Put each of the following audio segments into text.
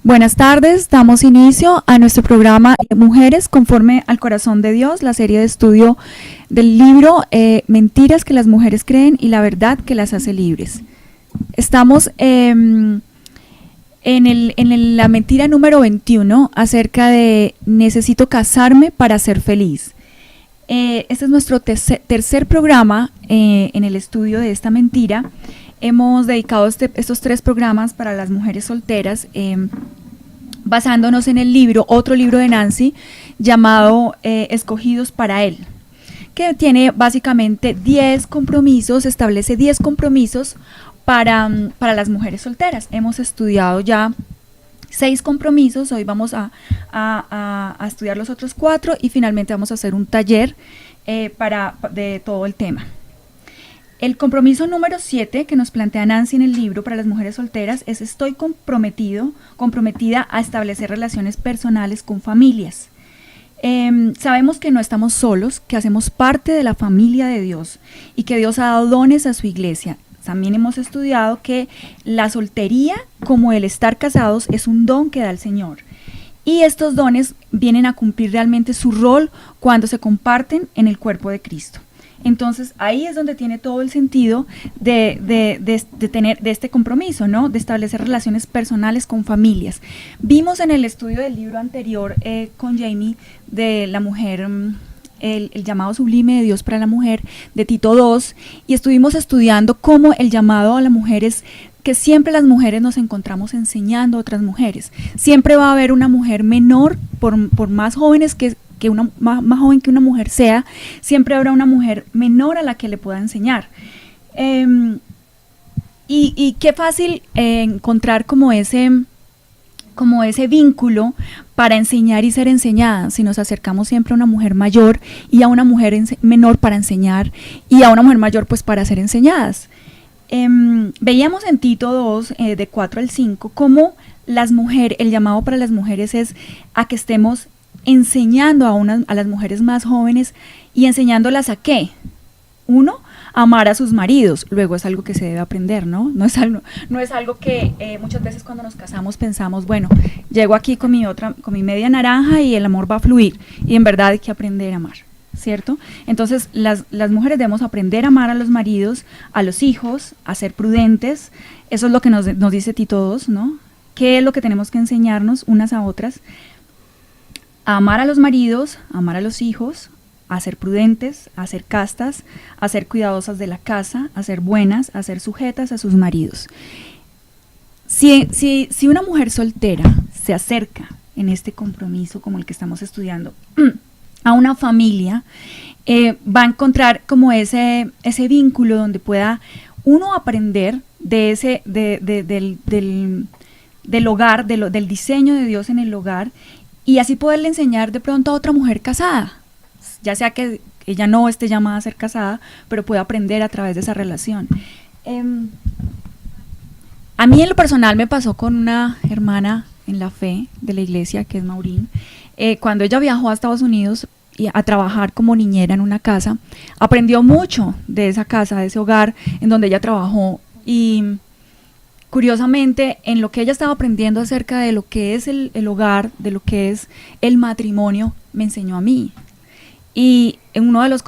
Buenas tardes, damos inicio a nuestro programa Mujeres conforme al corazón de Dios, la serie de estudio del libro Mentiras que las mujeres creen y la verdad que las hace libres. Estamos en la mentira número 21 acerca de necesito casarme para ser feliz. Este es nuestro tercer programa en el estudio de esta mentira. Hemos dedicado estos 3 programas para las mujeres solteras, basándonos en el libro, otro libro de Nancy, llamado Escogidos para Él, que tiene básicamente 10 compromisos, establece 10 compromisos para las mujeres solteras. Hemos estudiado ya 6 compromisos, hoy vamos a estudiar los otros 4 y finalmente vamos a hacer un taller de todo el tema. El compromiso número 7 que nos plantea Nancy en el libro para las mujeres solteras es: estoy comprometida a establecer relaciones personales con familias. Sabemos que no estamos solos, que hacemos parte de la familia de Dios y que Dios ha dado dones a su iglesia. También hemos estudiado que la soltería, como el estar casados, es un don que da el Señor. Y estos dones vienen a cumplir realmente su rol cuando se comparten en el cuerpo de Cristo. Entonces ahí es donde tiene todo el sentido de tener este compromiso, ¿no? De establecer relaciones personales con familias. Vimos en el estudio del libro anterior con Jamie de la mujer, el llamado sublime de Dios para la mujer, de Tito II, y estuvimos estudiando cómo el llamado a la mujer es que siempre las mujeres nos encontramos enseñando a otras mujeres. Siempre va a haber una mujer menor, por más jóvenes que más joven que una mujer sea, siempre habrá una mujer menor a la que le pueda enseñar. Y qué fácil encontrar como ese vínculo para enseñar y ser enseñada, si nos acercamos siempre a una mujer mayor y a una mujer menor para enseñar y a una mujer mayor pues para ser enseñadas. Veíamos en Tito II, de 4 al 5, cómo el llamado para las mujeres es a que estemos enseñando a las mujeres más jóvenes y enseñándolas a ¿qué? Uno, amar a sus maridos. Luego es algo que se debe aprender, ¿no? No es algo que muchas veces cuando nos casamos pensamos, bueno, llego aquí con mi media naranja y el amor va a fluir. Y en verdad hay que aprender a amar, ¿cierto? Entonces las mujeres debemos aprender a amar a los maridos, a los hijos, a ser prudentes. Eso es lo que nos dice Tito II, ¿no? ¿Qué es lo que tenemos que enseñarnos unas a otras? A amar a los maridos, a amar a los hijos, a ser prudentes, a ser castas, a ser cuidadosas de la casa, a ser buenas, a ser sujetas a sus maridos. Si una mujer soltera se acerca en este compromiso como el que estamos estudiando a una familia, va a encontrar como ese vínculo donde pueda uno aprender del hogar, del diseño de Dios en el hogar, y así poderle enseñar de pronto a otra mujer casada, ya sea que ella no esté llamada a ser casada, pero puede aprender a través de esa relación. A mí en lo personal me pasó con una hermana en la fe de la iglesia, que es Maureen. Cuando ella viajó a Estados Unidos a trabajar como niñera en una casa, aprendió mucho de esa casa, de ese hogar en donde ella trabajó, y curiosamente, en lo que ella estaba aprendiendo acerca de lo que es el hogar, de lo que es el matrimonio, me enseñó a mí. Y uno de los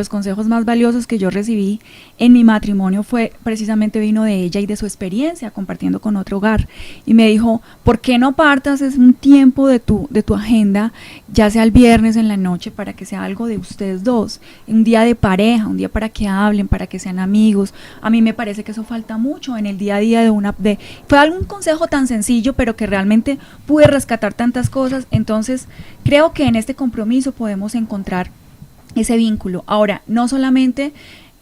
consejos más valiosos que yo recibí en mi matrimonio vino de ella y de su experiencia compartiendo con otro hogar. Y me dijo, ¿por qué no apartas un tiempo de tu agenda, ya sea el viernes en la noche, para que sea algo de ustedes dos? Un día de pareja, un día para que hablen, para que sean amigos. A mí me parece que eso falta mucho en el día a día fue algún consejo tan sencillo, pero que realmente pude rescatar tantas cosas. Entonces, creo que en este compromiso podemos encontrar ese vínculo. Ahora, no solamente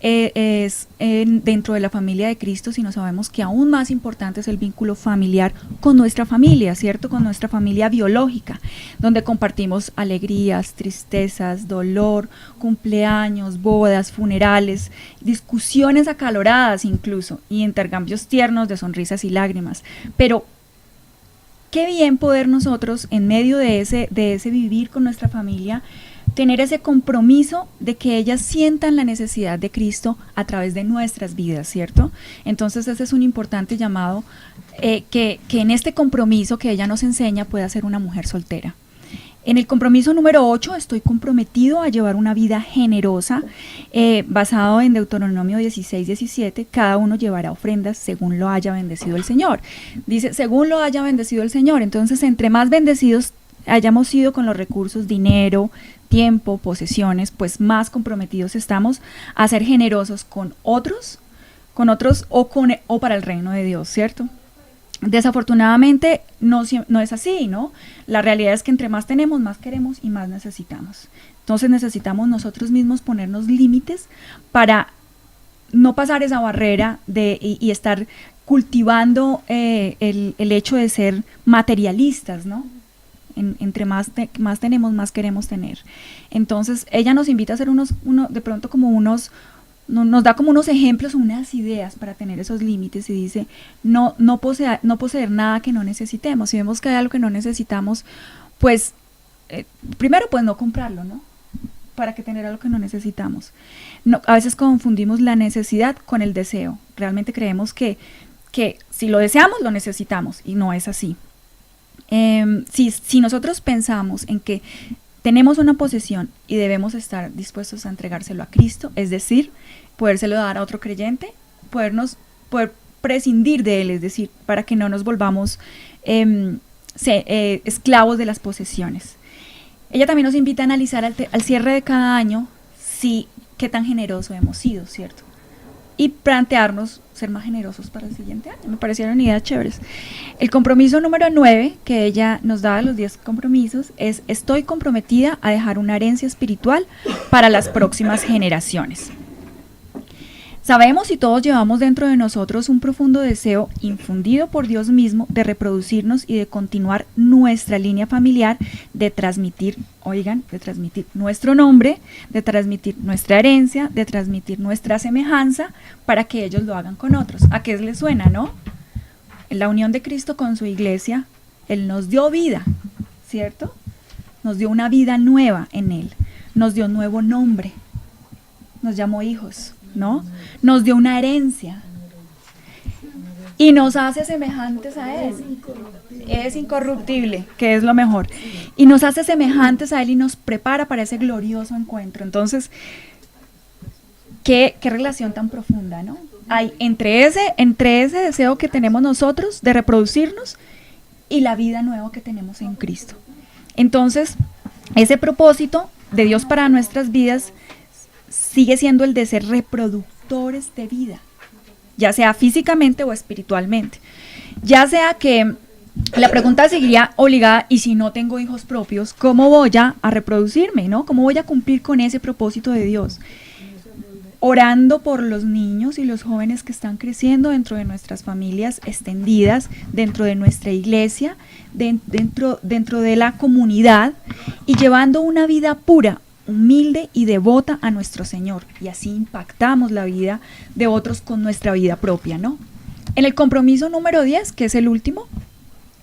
es dentro de la familia de Cristo, sino sabemos que aún más importante es el vínculo familiar con nuestra familia, ¿cierto? Con nuestra familia biológica, donde compartimos alegrías, tristezas, dolor, cumpleaños, bodas, funerales, discusiones acaloradas incluso, y intercambios tiernos de sonrisas y lágrimas. Pero qué bien poder nosotros, en medio de ese vivir con nuestra familia, tener ese compromiso de que ellas sientan la necesidad de Cristo a través de nuestras vidas, ¿cierto? Entonces ese es un importante llamado que en este compromiso que ella nos enseña pueda ser una mujer soltera. En el compromiso número 8, estoy comprometido a llevar una vida generosa, basado en Deuteronomio 16:17, cada uno llevará ofrendas según lo haya bendecido el Señor. Dice, según lo haya bendecido el Señor. Entonces, entre más bendecidos hayamos sido con los recursos, dinero, tiempo, posesiones, pues más comprometidos estamos a ser generosos con otros o para el reino de Dios, ¿cierto? Desafortunadamente no es así, ¿no? La realidad es que entre más tenemos, más queremos y más necesitamos. Entonces necesitamos nosotros mismos ponernos límites para no pasar esa barrera y estar cultivando el hecho de ser materialistas, ¿no? Entre más tenemos, más queremos tener. Entonces ella nos invita a hacer de pronto como nos da como unos ejemplos, unas ideas para tener esos límites y dice, no poseer nada que no necesitemos. Si vemos que hay algo que no necesitamos, pues primero pues no comprarlo, ¿no? ¿Para qué tener algo que no necesitamos? No, a veces confundimos la necesidad con el deseo. Realmente creemos que si lo deseamos, lo necesitamos y no es así. Si nosotros pensamos en que tenemos una posesión y debemos estar dispuestos a entregárselo a Cristo, es decir, podérselo dar a otro creyente, poder prescindir de él, es decir, para que no nos volvamos esclavos de las posesiones. Ella también nos invita a analizar al cierre de cada año qué tan generoso hemos sido, ¿cierto? Y plantearnos ser más generosos para el siguiente año. Me parecieron ideas chéveres. El compromiso número 9, que ella nos da de los 10 compromisos, es: estoy comprometida a dejar una herencia espiritual para las próximas generaciones. Sabemos y todos llevamos dentro de nosotros un profundo deseo infundido por Dios mismo de reproducirnos y de continuar nuestra línea familiar, de transmitir nuestro nombre, de transmitir nuestra herencia, de transmitir nuestra semejanza para que ellos lo hagan con otros. ¿A qué les suena, no? En la unión de Cristo con su iglesia, Él nos dio vida, ¿cierto? Nos dio una vida nueva en Él, nos dio un nuevo nombre, nos llamó hijos, ¿no? Nos dio una herencia y nos hace semejantes a Él. Es incorruptible, que es lo mejor. Y nos hace semejantes a Él y nos prepara para ese glorioso encuentro. Entonces, qué relación tan profunda, ¿no? Hay entre ese deseo que tenemos nosotros de reproducirnos y la vida nueva que tenemos en Cristo. Entonces, ese propósito de Dios para nuestras vidas sigue siendo el de ser reproductores de vida, ya sea físicamente o espiritualmente. Ya sea que la pregunta seguiría obligada: ¿y si no tengo hijos propios, cómo voy a reproducirme, ¿no? ¿Cómo voy a cumplir con ese propósito de Dios? Orando por los niños y los jóvenes que están creciendo dentro de nuestras familias extendidas, dentro de nuestra iglesia, dentro de la comunidad, y llevando una vida pura, humilde y devota a nuestro Señor, y así impactamos la vida de otros con nuestra vida propia, ¿no? En el compromiso número 10, que es el último,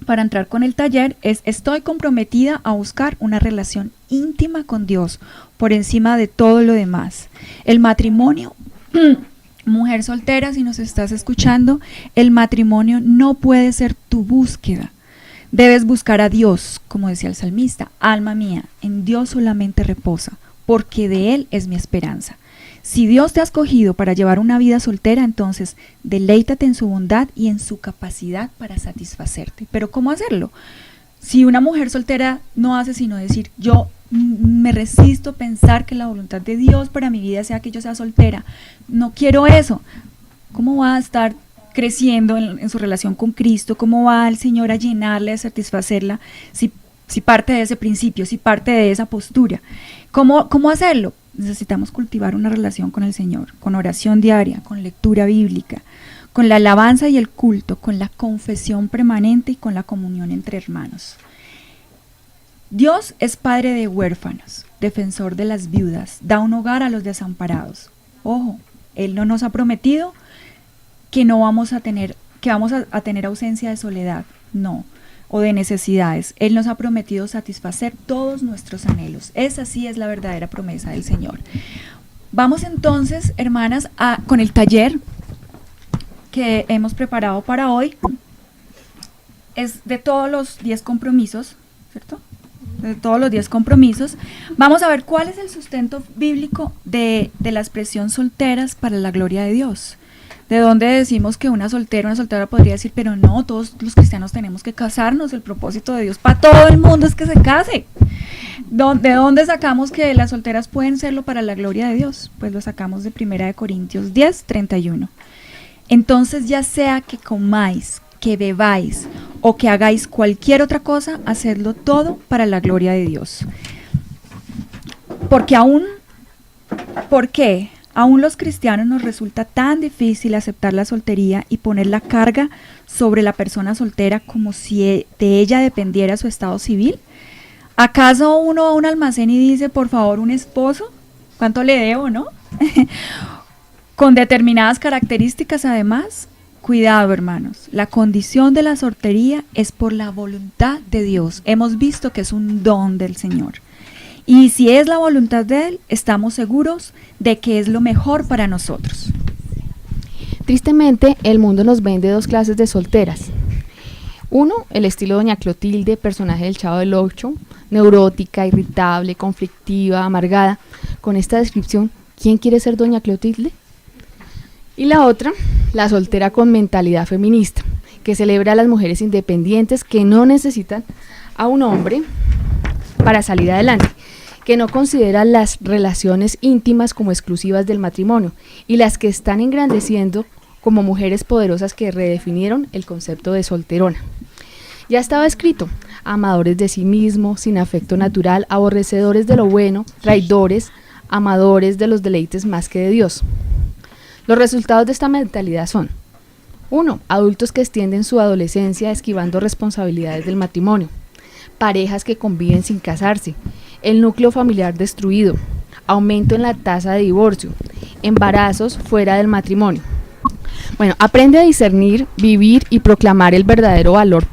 para entrar con el taller, es: estoy comprometida a buscar una relación íntima con Dios por encima de todo lo demás. El matrimonio, mujer soltera, si nos estás escuchando, el matrimonio no puede ser tu búsqueda. Debes buscar a Dios, como decía el salmista: alma mía, en Dios solamente reposa, porque de Él es mi esperanza. Si Dios te ha escogido para llevar una vida soltera, entonces deleítate en su bondad y en su capacidad para satisfacerte. Pero ¿cómo hacerlo? Si una mujer soltera no hace sino decir: yo me resisto a pensar que la voluntad de Dios para mi vida sea que yo sea soltera, no quiero eso, ¿cómo va a estar creciendo en su relación con Cristo? ¿Cómo va el Señor a llenarle, a satisfacerla, si parte de ese principio, si parte de esa postura? ¿Cómo hacerlo? Necesitamos cultivar una relación con el Señor, con oración diaria, con lectura bíblica, con la alabanza y el culto, con la confesión permanente y con la comunión entre hermanos. Dios es padre de huérfanos, defensor de las viudas, da un hogar a los desamparados. Ojo, Él no nos ha prometido que vamos a tener ausencia de soledad. No, o de necesidades. Él nos ha prometido satisfacer todos nuestros anhelos. Esa sí es la verdadera promesa del Señor. Vamos entonces, hermanas, con el taller que hemos preparado para hoy. Es de todos los 10 compromisos, ¿cierto? De todos los 10 compromisos. Vamos a ver cuál es el sustento bíblico de la expresión solteras para la gloria de Dios. De dónde decimos que una soltera podría decir, pero no, todos los cristianos tenemos que casarnos, el propósito de Dios para todo el mundo es que se case. ¿De dónde sacamos que las solteras pueden serlo para la gloria de Dios? Pues lo sacamos de 1 Corintios 10, 31. Entonces, ya sea que comáis, que bebáis o que hagáis cualquier otra cosa, hacedlo todo para la gloria de Dios. ¿Por qué aún los cristianos nos resulta tan difícil aceptar la soltería y poner la carga sobre la persona soltera como si de ella dependiera su estado civil? ¿Acaso uno va a un almacén y dice, por favor, un esposo? ¿Cuánto le debo, no? Con determinadas características, además. Cuidado, hermanos, la condición de la soltería es por la voluntad de Dios. Hemos visto que es un don del Señor. Y si es la voluntad de Él, estamos seguros de que es lo mejor para nosotros. Tristemente, el mundo nos vende dos clases de solteras. Uno, el estilo Doña Clotilde, personaje del Chavo del Ocho, neurótica, irritable, conflictiva, amargada. Con esta descripción, ¿quién quiere ser Doña Clotilde? Y la otra, la soltera con mentalidad feminista, que celebra a las mujeres independientes que no necesitan a un hombre para salir adelante, que no considera las relaciones íntimas como exclusivas del matrimonio y las que están engrandeciendo como mujeres poderosas que redefinieron el concepto de solterona. Ya estaba escrito, amadores de sí mismos, sin afecto natural, aborrecedores de lo bueno, traidores, amadores de los deleites más que de Dios. Los resultados de esta mentalidad son: 1. Adultos que extienden su adolescencia esquivando responsabilidades del matrimonio, parejas que conviven sin casarse, el núcleo familiar destruido, aumento en la tasa de divorcio, embarazos fuera del matrimonio. Bueno, aprende a discernir, vivir y proclamar el verdadero valor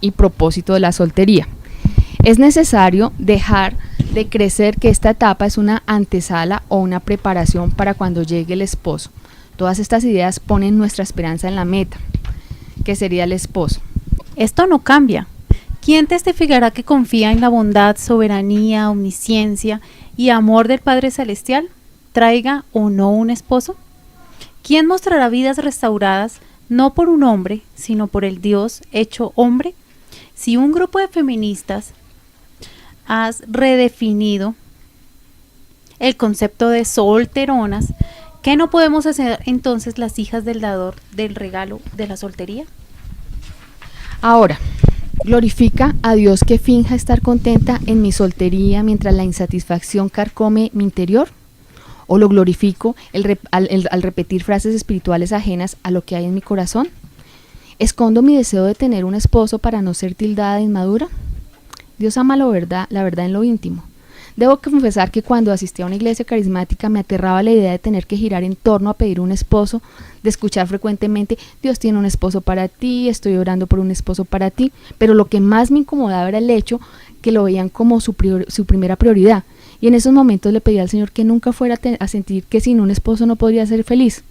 y propósito de la soltería. Es necesario dejar de creer que esta etapa es una antesala o una preparación para cuando llegue el esposo. Todas estas ideas ponen nuestra esperanza en la meta, que sería el esposo. Esto no cambia. ¿Quién testificará que confía en la bondad, soberanía, omnisciencia y amor del Padre Celestial, traiga o no un esposo? ¿Quién mostrará vidas restauradas no por un hombre, sino por el Dios hecho hombre? Si un grupo de feministas has redefinido el concepto de solteronas, ¿qué no podemos hacer entonces las hijas del dador del regalo de la soltería? Ahora, glorifica a Dios que finja estar contenta en mi soltería mientras la insatisfacción carcome mi interior. ¿O lo glorifico al repetir frases espirituales ajenas a lo que hay en mi corazón? ¿Escondo mi deseo de tener un esposo para no ser tildada de inmadura? Dios ama la verdad en lo íntimo. Debo confesar que cuando asistí a una iglesia carismática me aterraba la idea de tener que girar en torno a pedir un esposo, de escuchar frecuentemente, Dios tiene un esposo para ti, estoy orando por un esposo para ti, pero lo que más me incomodaba era el hecho que lo veían como su primera prioridad. Y en esos momentos le pedí al Señor que nunca fuera a sentir que sin un esposo no podría ser feliz.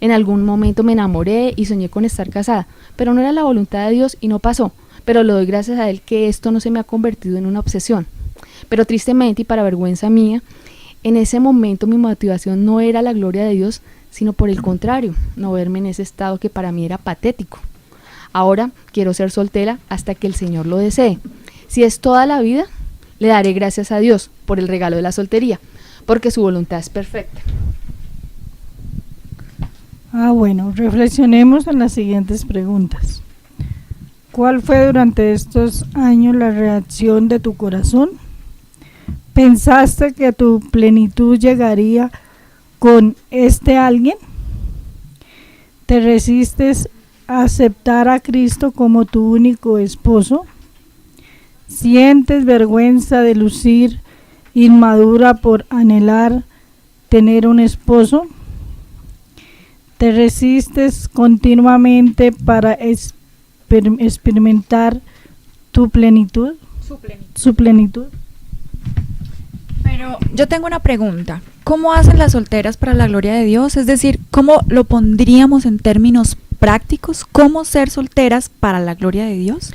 En algún momento me enamoré y soñé con estar casada, pero no era la voluntad de Dios y no pasó. Pero le doy gracias a Él que esto no se me ha convertido en una obsesión. Pero tristemente y para vergüenza mía, en ese momento mi motivación no era la gloria de Dios, sino por el contrario, no verme en ese estado que para mí era patético. Ahora quiero ser soltera hasta que el Señor lo desee. Si es toda la vida, le daré gracias a Dios por el regalo de la soltería, porque su voluntad es perfecta. Bueno, reflexionemos en las siguientes preguntas. ¿Cuál fue durante estos años la reacción de tu corazón? ¿Pensaste que tu plenitud llegaría con este alguien? ¿Te resistes a aceptar a Cristo como tu único esposo? ¿Sientes vergüenza de lucir inmadura por anhelar tener un esposo? ¿Te resistes continuamente para experimentar tu plenitud, su plenitud. Pero yo tengo una pregunta. ¿Cómo hacen las solteras para la gloria de Dios? Es decir, ¿cómo lo pondríamos en términos prácticos? ¿Cómo ser solteras para la gloria de Dios?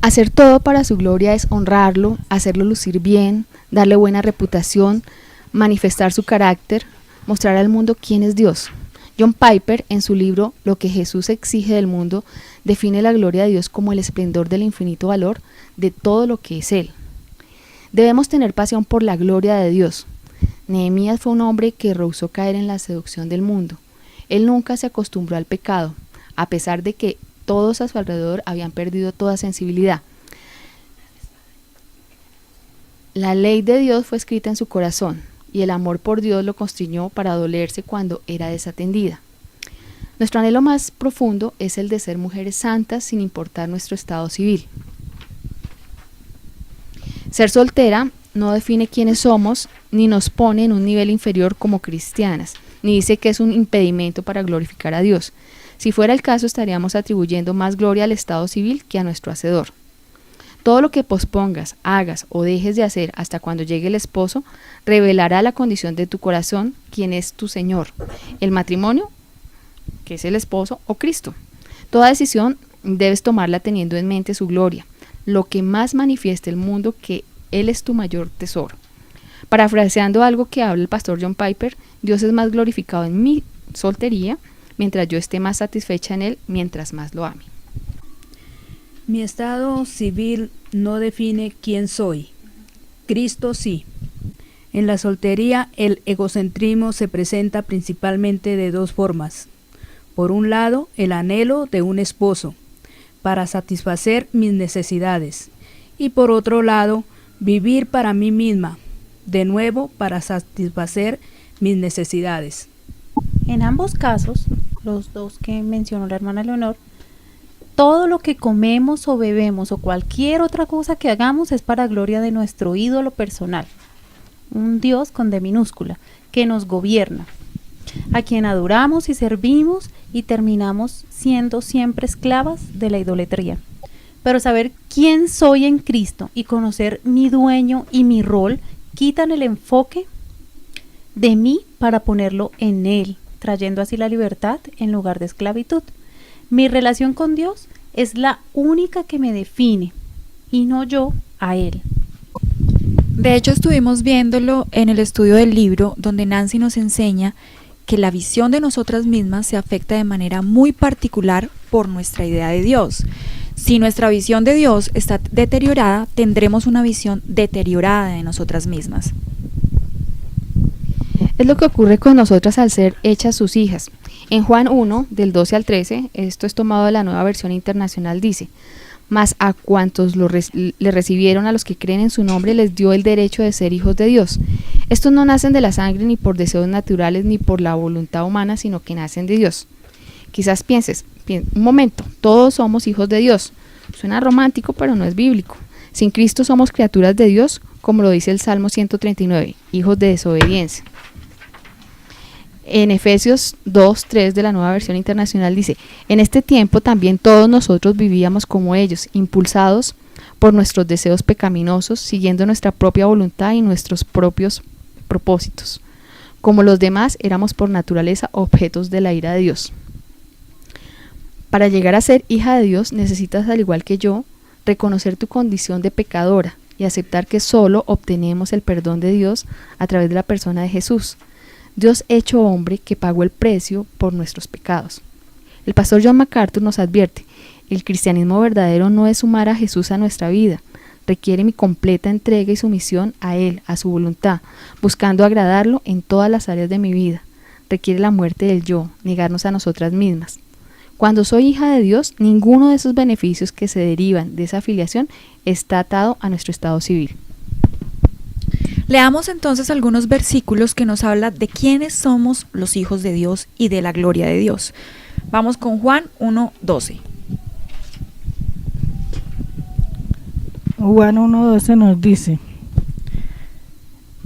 Hacer todo para su gloria es honrarlo, hacerlo lucir bien, darle buena reputación, manifestar su carácter, mostrar al mundo quién es Dios. John Piper, en su libro Lo que Jesús exige del mundo, define la gloria de Dios como el esplendor del infinito valor de todo lo que es Él. Debemos tener pasión por la gloria de Dios. Nehemías fue un hombre que rehusó caer en la seducción del mundo. Él nunca se acostumbró al pecado, a pesar de que todos a su alrededor habían perdido toda sensibilidad. La ley de Dios fue escrita en su corazón, y el amor por Dios lo constriñó para dolerse cuando era desatendida. Nuestro anhelo más profundo es el de ser mujeres santas sin importar nuestro estado civil. Ser soltera no define quiénes somos, ni nos pone en un nivel inferior como cristianas, ni dice que es un impedimento para glorificar a Dios. Si fuera el caso, estaríamos atribuyendo más gloria al estado civil que a nuestro hacedor. Todo lo que pospongas, hagas o dejes de hacer hasta cuando llegue el esposo, revelará la condición de tu corazón, quién es tu Señor, el matrimonio, que es el esposo, o Cristo. Toda decisión debes tomarla teniendo en mente su gloria, lo que más manifieste el mundo que Él es tu mayor tesoro. Parafraseando algo que habla el pastor John Piper, Dios es más glorificado en mi soltería, mientras yo esté más satisfecha en Él, mientras más lo ame. Mi estado civil no define quién soy. Cristo sí. En la soltería el egocentrismo se presenta principalmente de dos formas. Por un lado, el anhelo de un esposo para satisfacer mis necesidades, y por otro lado, vivir para mí misma, de nuevo para satisfacer mis necesidades. En ambos casos, los dos que mencionó la hermana Leonor, todo lo que comemos o bebemos o cualquier otra cosa que hagamos es para gloria de nuestro ídolo personal, un Dios con D minúscula, que nos gobierna, a quien adoramos y servimos y terminamos siendo siempre esclavas de la idolatría. Pero saber quién soy en Cristo y conocer mi dueño y mi rol quitan el enfoque de mí para ponerlo en Él, trayendo así la libertad en lugar de esclavitud. Mi relación con Dios es la única que me define y no yo a Él. De hecho, estuvimos viéndolo en el estudio del libro, donde Nancy nos enseña que la visión de nosotras mismas se afecta de manera muy particular por nuestra idea de Dios. Si nuestra visión de Dios está deteriorada, tendremos una visión deteriorada de nosotras mismas. Es lo que ocurre con nosotras al ser hechas sus hijas. En Juan 1, del 12 al 13, esto es tomado de la Nueva Versión Internacional, dice: mas a cuantos le recibieron, a los que creen en su nombre, les dio el derecho de ser hijos de Dios. Estos no nacen de la sangre, ni por deseos naturales, ni por la voluntad humana, sino que nacen de Dios. Quizás pienses, un momento, todos somos hijos de Dios. Suena romántico, pero no es bíblico. Sin Cristo somos criaturas de Dios, como lo dice el Salmo 139, hijos de desobediencia. En Efesios 2:3 de la Nueva Versión Internacional dice: en este tiempo también todos nosotros vivíamos como ellos, impulsados por nuestros deseos pecaminosos, siguiendo nuestra propia voluntad y nuestros propios propósitos. Como los demás, éramos por naturaleza objetos de la ira de Dios. Para llegar a ser hija de Dios, necesitas, al igual que yo, reconocer tu condición de pecadora y aceptar que solo obtenemos el perdón de Dios a través de la persona de Jesús, Dios hecho hombre, que pagó el precio por nuestros pecados. El pastor John MacArthur nos advierte: el cristianismo verdadero no es sumar a Jesús a nuestra vida, requiere mi completa entrega y sumisión a Él, a su voluntad, buscando agradarlo en todas las áreas de mi vida. Requiere la muerte del yo, negarnos a nosotras mismas. Cuando soy hija de Dios, ninguno de esos beneficios que se derivan de esa afiliación está atado a nuestro estado civil. Leamos entonces algunos versículos que nos hablan de quiénes somos los hijos de Dios y de la gloria de Dios. Vamos con Juan 1:12. Juan 1:12 nos dice: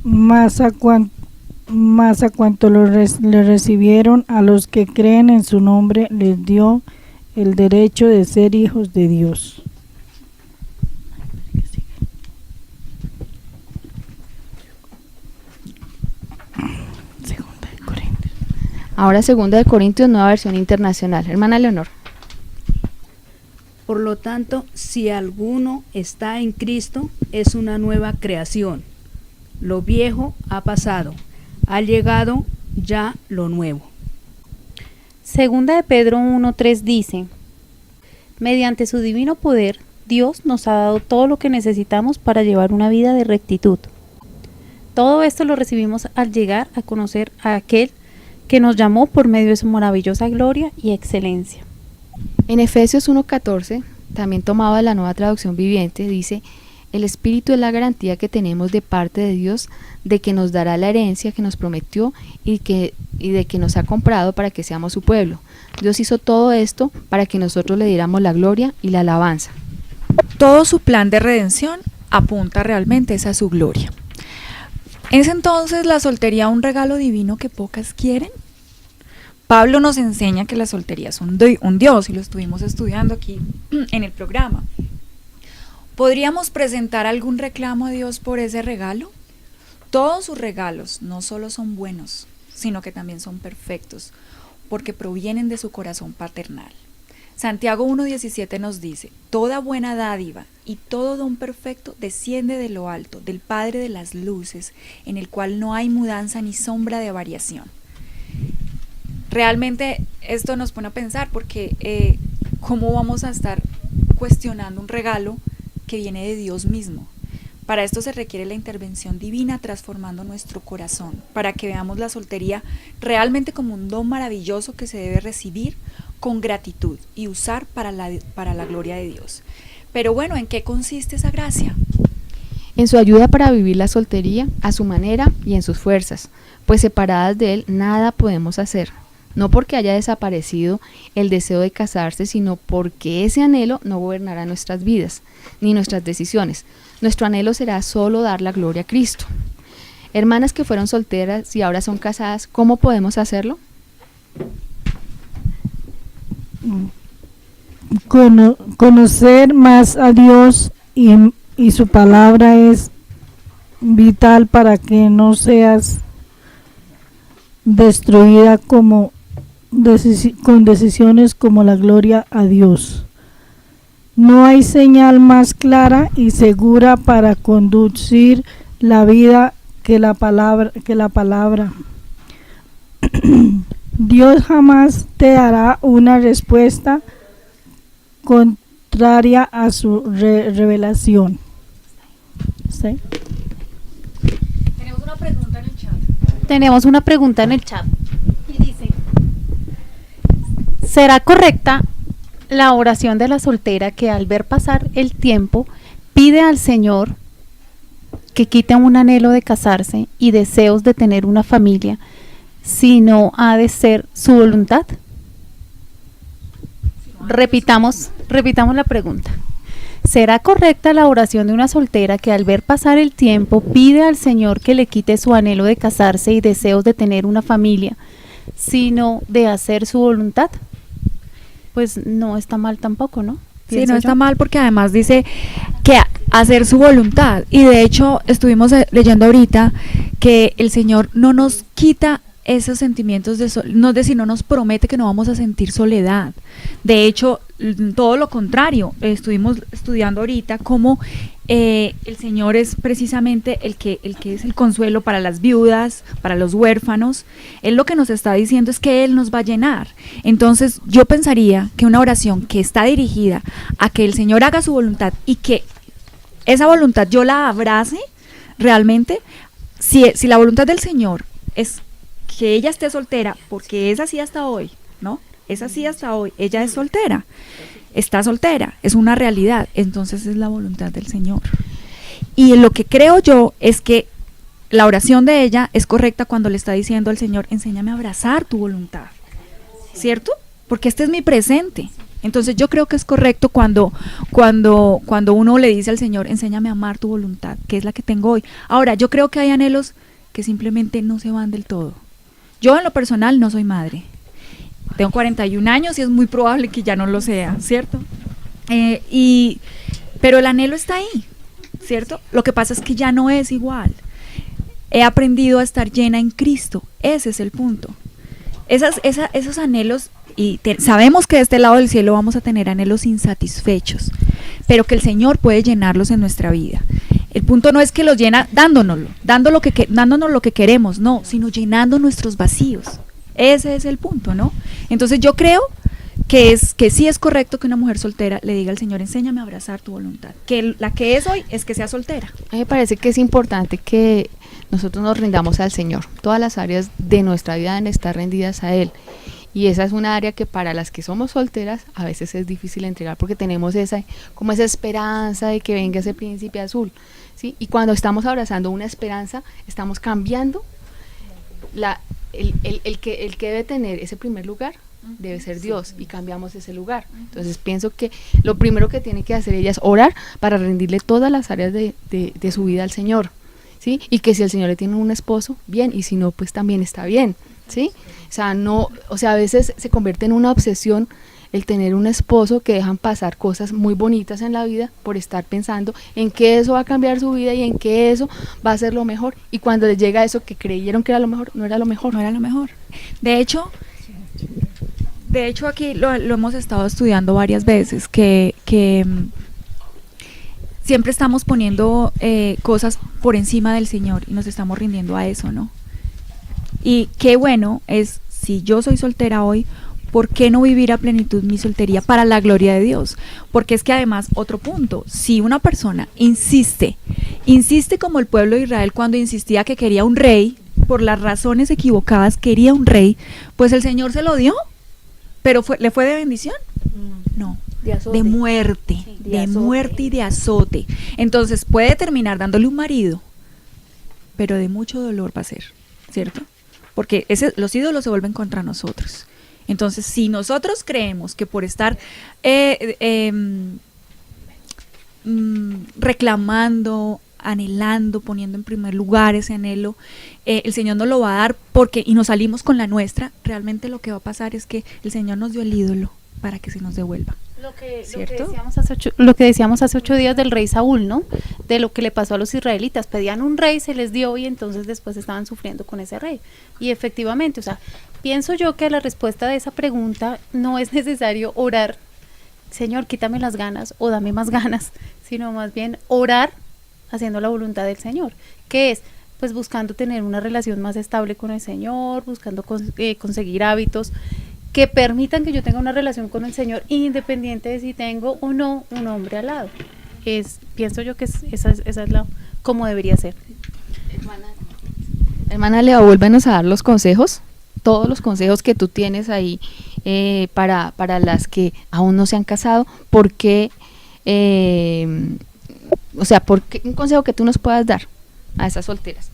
mas a cuanto le recibieron, a los que creen en su nombre, les dio el derecho de ser hijos de Dios. Ahora 2 nueva versión internacional. Hermana Leonor. Por lo tanto, si alguno está en Cristo, es una nueva creación. Lo viejo ha pasado, ha llegado ya lo nuevo. Segunda de Pedro 1:3 dice: mediante su divino poder, Dios nos ha dado todo lo que necesitamos para llevar una vida de rectitud. Todo esto lo recibimos al llegar a conocer a aquel que nos llamó por medio de su maravillosa gloria y excelencia. En Efesios 1:14, también tomado de la Nueva Traducción Viviente, dice: el Espíritu es la garantía que tenemos de parte de Dios de que nos dará la herencia que nos prometió y de que nos ha comprado para que seamos su pueblo. Dios hizo todo esto para que nosotros le diéramos la gloria y la alabanza. Todo su plan de redención apunta realmente es a su gloria. ¿Es entonces la soltería un regalo divino que pocas quieren? Pablo nos enseña que la soltería es un Dios, y lo estuvimos estudiando aquí en el programa. ¿Podríamos presentar algún reclamo a Dios por ese regalo? Todos sus regalos no solo son buenos, sino que también son perfectos, porque provienen de su corazón paternal. Santiago 1:17 nos dice: toda buena dádiva y todo don perfecto desciende de lo alto, del Padre de las luces, en el cual no hay mudanza ni sombra de variación. Realmente esto nos pone a pensar, porque ¿cómo vamos a estar cuestionando un regalo que viene de Dios mismo? Para esto se requiere la intervención divina transformando nuestro corazón, para que veamos la soltería realmente como un don maravilloso que se debe recibir con gratitud y usar para la gloria de Dios. Pero bueno, ¿en qué consiste esa gracia? En su ayuda para vivir la soltería a su manera y en sus fuerzas, pues separadas de Él nada podemos hacer. No porque haya desaparecido el deseo de casarse, sino porque ese anhelo no gobernará nuestras vidas, ni nuestras decisiones. Nuestro anhelo será solo dar la gloria a Cristo. Hermanas que fueron solteras y ahora son casadas, ¿cómo podemos hacerlo? Conocer más a Dios y su palabra es vital para que no seas destruida con decisiones como la gloria a Dios. No hay señal más clara y segura para conducir la vida que la palabra. Dios jamás te dará una respuesta contraria a su revelación. ¿Sí? Tenemos una pregunta en el chat. Tenemos una pregunta en el chat y dice: ¿será correcta la oración de la soltera que al ver pasar el tiempo pide al Señor que quite un anhelo de casarse y deseos de tener una familia, si no ha de ser su voluntad? Repitamos la pregunta. ¿Será correcta la oración de una soltera que al ver pasar el tiempo pide al Señor que le quite su anhelo de casarse y deseos de tener una familia, sino de hacer su voluntad? Pues no está mal tampoco, ¿no? Sí, no está mal, porque además dice que hacer su voluntad. Y de hecho estuvimos leyendo ahorita que el Señor no nos quita esos sentimientos no nos promete que no vamos a sentir soledad. De hecho, todo lo contrario, estuvimos estudiando ahorita cómo el Señor es precisamente el que es el consuelo para las viudas, para los huérfanos. Él lo que nos está diciendo es que Él nos va a llenar. Entonces yo pensaría que una oración que está dirigida a que el Señor haga su voluntad y que esa voluntad yo la abrace realmente, si la voluntad del Señor es que ella esté soltera, porque es así hasta hoy, ¿no? Es así hasta hoy, ella es soltera, está soltera, es una realidad, entonces es la voluntad del Señor. Y lo que creo yo es que la oración de ella es correcta cuando le está diciendo al Señor: enséñame a abrazar tu voluntad, ¿cierto? Porque este es mi presente. Entonces yo creo que es correcto cuando uno le dice al Señor: enséñame a amar tu voluntad, que es la que tengo hoy. Ahora, yo creo que hay anhelos que simplemente no se van del todo. Yo en lo personal no soy madre. Tengo 41 años y es muy probable que ya no lo sea, ¿cierto? Pero el anhelo está ahí, ¿cierto? Lo que pasa es que ya no es igual. He aprendido a estar llena en Cristo, ese es el punto. esos anhelos, y sabemos que de este lado del cielo vamos a tener anhelos insatisfechos, pero que el Señor puede llenarlos en nuestra vida. El punto no es que los llena dándonos lo que queremos, no, sino llenando nuestros vacíos. Ese es el punto, ¿no? Entonces yo creo que sí es correcto que una mujer soltera le diga al Señor, enséñame a abrazar tu voluntad. Que la que es hoy es que sea soltera. A mí me parece que es importante que nosotros nos rindamos al Señor. Todas las áreas de nuestra vida deben estar rendidas a Él. Y esa es una área que para las que somos solteras a veces es difícil entregar, porque tenemos esa esperanza de que venga ese príncipe azul, ¿sí? Y cuando estamos abrazando una esperanza, estamos cambiando el que debe tener ese primer lugar. Debe ser Dios, y cambiamos ese lugar. Entonces pienso que lo primero que tiene que hacer ella es orar para rendirle todas las áreas de su vida al Señor, ¿sí? Y que si el Señor le tiene un esposo, bien, y si no, pues también está bien, ¿sí? O sea, a veces se convierte en una obsesión el tener un esposo, que dejan pasar cosas muy bonitas en la vida por estar pensando en que eso va a cambiar su vida y en que eso va a ser lo mejor, y cuando les llega eso que creyeron que era lo mejor, no era lo mejor. No era lo mejor. De hecho aquí lo hemos estado estudiando varias veces, que siempre estamos poniendo cosas por encima del Señor y nos estamos rindiendo a eso, ¿no? Y qué bueno es, si yo soy soltera hoy, ¿por qué no vivir a plenitud mi soltería para la gloria de Dios? Porque es que además, otro punto, si una persona insiste como el pueblo de Israel cuando insistía que quería un rey, por las razones equivocadas quería un rey, pues el Señor se lo dio. ¿Pero le fue de bendición? No, de muerte, sí, de muerte y de azote. Entonces puede terminar dándole un marido, pero de mucho dolor va a ser, ¿cierto? Porque los ídolos se vuelven contra nosotros. Entonces, si nosotros creemos que por estar reclamando, anhelando, poniendo en primer lugar ese anhelo, el Señor nos lo va a dar y nos salimos con la nuestra, realmente lo que va a pasar es que el Señor nos dio el ídolo para que se nos devuelva. Lo que decíamos hace 8 días del rey Saúl, ¿no? De lo que le pasó a los israelitas, pedían un rey, se les dio, y entonces después estaban sufriendo con ese rey. Y efectivamente, o sea, pienso yo que la respuesta de esa pregunta no es necesario orar, Señor, quítame las ganas o dame más ganas, sino más bien orar haciendo la voluntad del Señor, que es pues buscando tener una relación más estable con el Señor, buscando conseguir hábitos que permitan que yo tenga una relación con el Señor, independiente de si tengo o no un hombre al lado. Pienso yo que esa es como debería ser. Hermana Lea, vuélvenos a dar los consejos, todos los consejos que tú tienes ahí para las que aún no se han casado. Porque un consejo que tú nos puedas dar a esas solteras.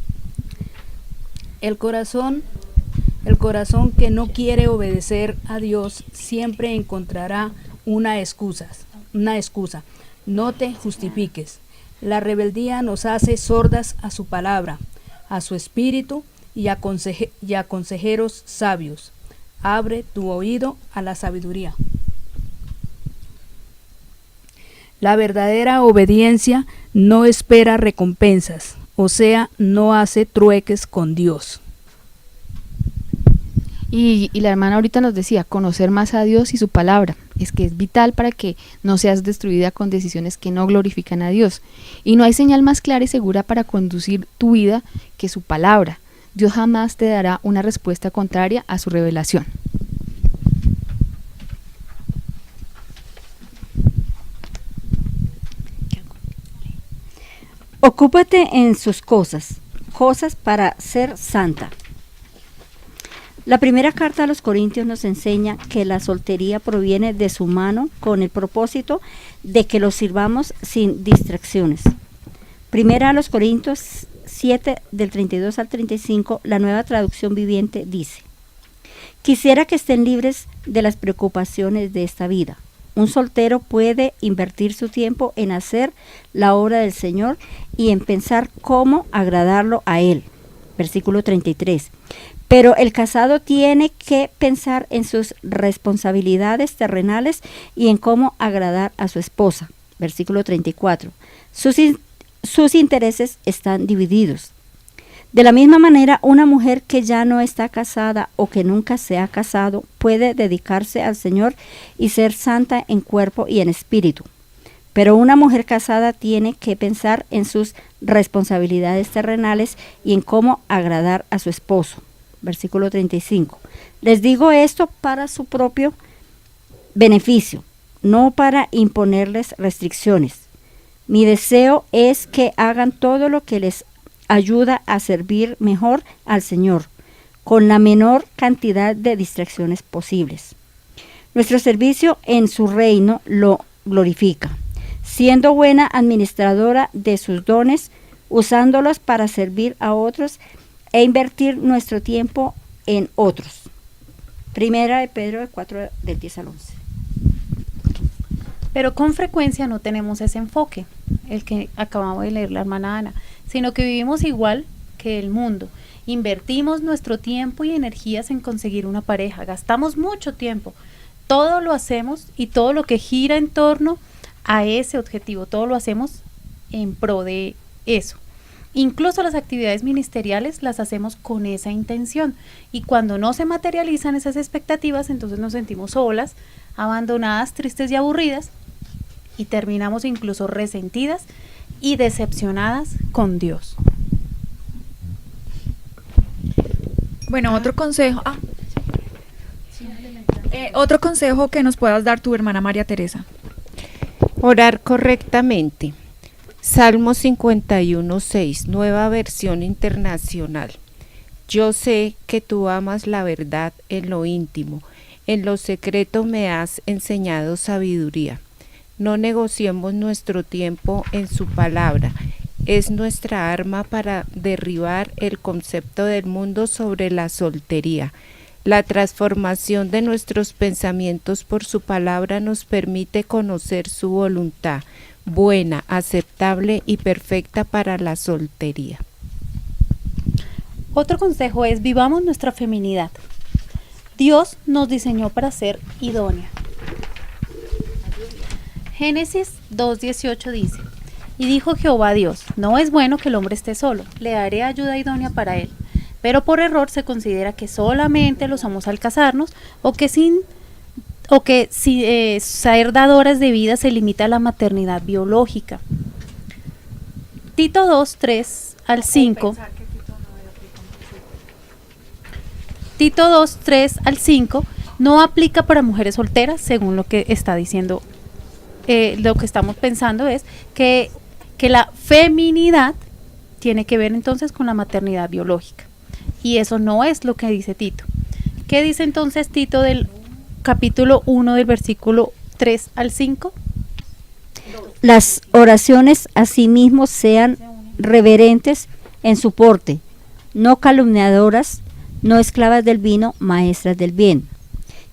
El corazón que no quiere obedecer a Dios siempre encontrará una excusa. No te justifiques. La rebeldía nos hace sordas a su palabra, a su espíritu y a consejeros sabios. Abre tu oído a la sabiduría. La verdadera obediencia no espera recompensas, o sea, no hace trueques con Dios. Y la hermana ahorita nos decía, conocer más a Dios y su palabra, es que es vital para que no seas destruida con decisiones que no glorifican a Dios. Y no hay señal más clara y segura para conducir tu vida que su palabra. Dios jamás te dará una respuesta contraria a su revelación. Ocúpate en sus cosas para ser santa. La primera carta a los Corintios nos enseña que la soltería proviene de su mano con el propósito de que los sirvamos sin distracciones. Primera a los Corintios 7, del 32 al 35, la Nueva Traducción Viviente dice: quisiera que estén libres de las preocupaciones de esta vida. Un soltero puede invertir su tiempo en hacer la obra del Señor y en pensar cómo agradarlo a Él. Versículo 33. Pero el casado tiene que pensar en sus responsabilidades terrenales y en cómo agradar a su esposa. Versículo 34. Sus intereses están divididos. De la misma manera, una mujer que ya no está casada o que nunca se ha casado puede dedicarse al Señor y ser santa en cuerpo y en espíritu. Pero una mujer casada tiene que pensar en sus responsabilidades terrenales y en cómo agradar a su esposo. Versículo 35. Les digo esto para su propio beneficio, no para imponerles restricciones. Mi deseo es que hagan todo lo que les ayuda a servir mejor al Señor, con la menor cantidad de distracciones posibles. Nuestro servicio en su reino lo glorifica, siendo buena administradora de sus dones, usándolos para servir a otros e invertir nuestro tiempo en otros. Primera de Pedro 4, del 10 al 11. Pero con frecuencia no tenemos ese enfoque, el que acabamos de leer la hermana Ana, sino que vivimos igual que el mundo. Invertimos nuestro tiempo y energías en conseguir una pareja, gastamos mucho tiempo, todo lo hacemos y todo lo que gira en torno a ese objetivo, todo lo hacemos en pro de eso. Incluso las actividades ministeriales las hacemos con esa intención, y cuando no se materializan esas expectativas, entonces nos sentimos solas, abandonadas, tristes y aburridas, y terminamos incluso resentidas y decepcionadas con Dios. Bueno, otro consejo. Otro consejo que nos puedas dar tu hermana María Teresa. Orar correctamente. Salmo 51:6, nueva versión internacional. Yo sé que tú amas la verdad en lo íntimo, en lo secreto me has enseñado sabiduría. No negociemos nuestro tiempo en su palabra, es nuestra arma para derribar el concepto del mundo sobre la soltería. La transformación de nuestros pensamientos por su palabra nos permite conocer su voluntad, buena, aceptable y perfecta para la soltería. Otro consejo es: vivamos nuestra feminidad. Dios nos diseñó para ser idónea. Génesis 2:18 dice: y dijo Jehová Dios, no es bueno que el hombre esté solo, le daré ayuda idónea para él. Pero por error se considera que solamente lo somos al casarnos, o que ser dadoras de vida se limita a la maternidad biológica. Tito 2:3 al 5. Tito 2:3 al 5 no aplica para mujeres solteras, según lo que está diciendo. Lo que estamos pensando es que la feminidad tiene que ver entonces con la maternidad biológica, y eso no es lo que dice Tito. ¿Qué dice entonces Tito del capítulo 1 del versículo 3 al 5? Las oraciones asimismo sean reverentes en su porte, no calumniadoras, no esclavas del vino, maestras del bien,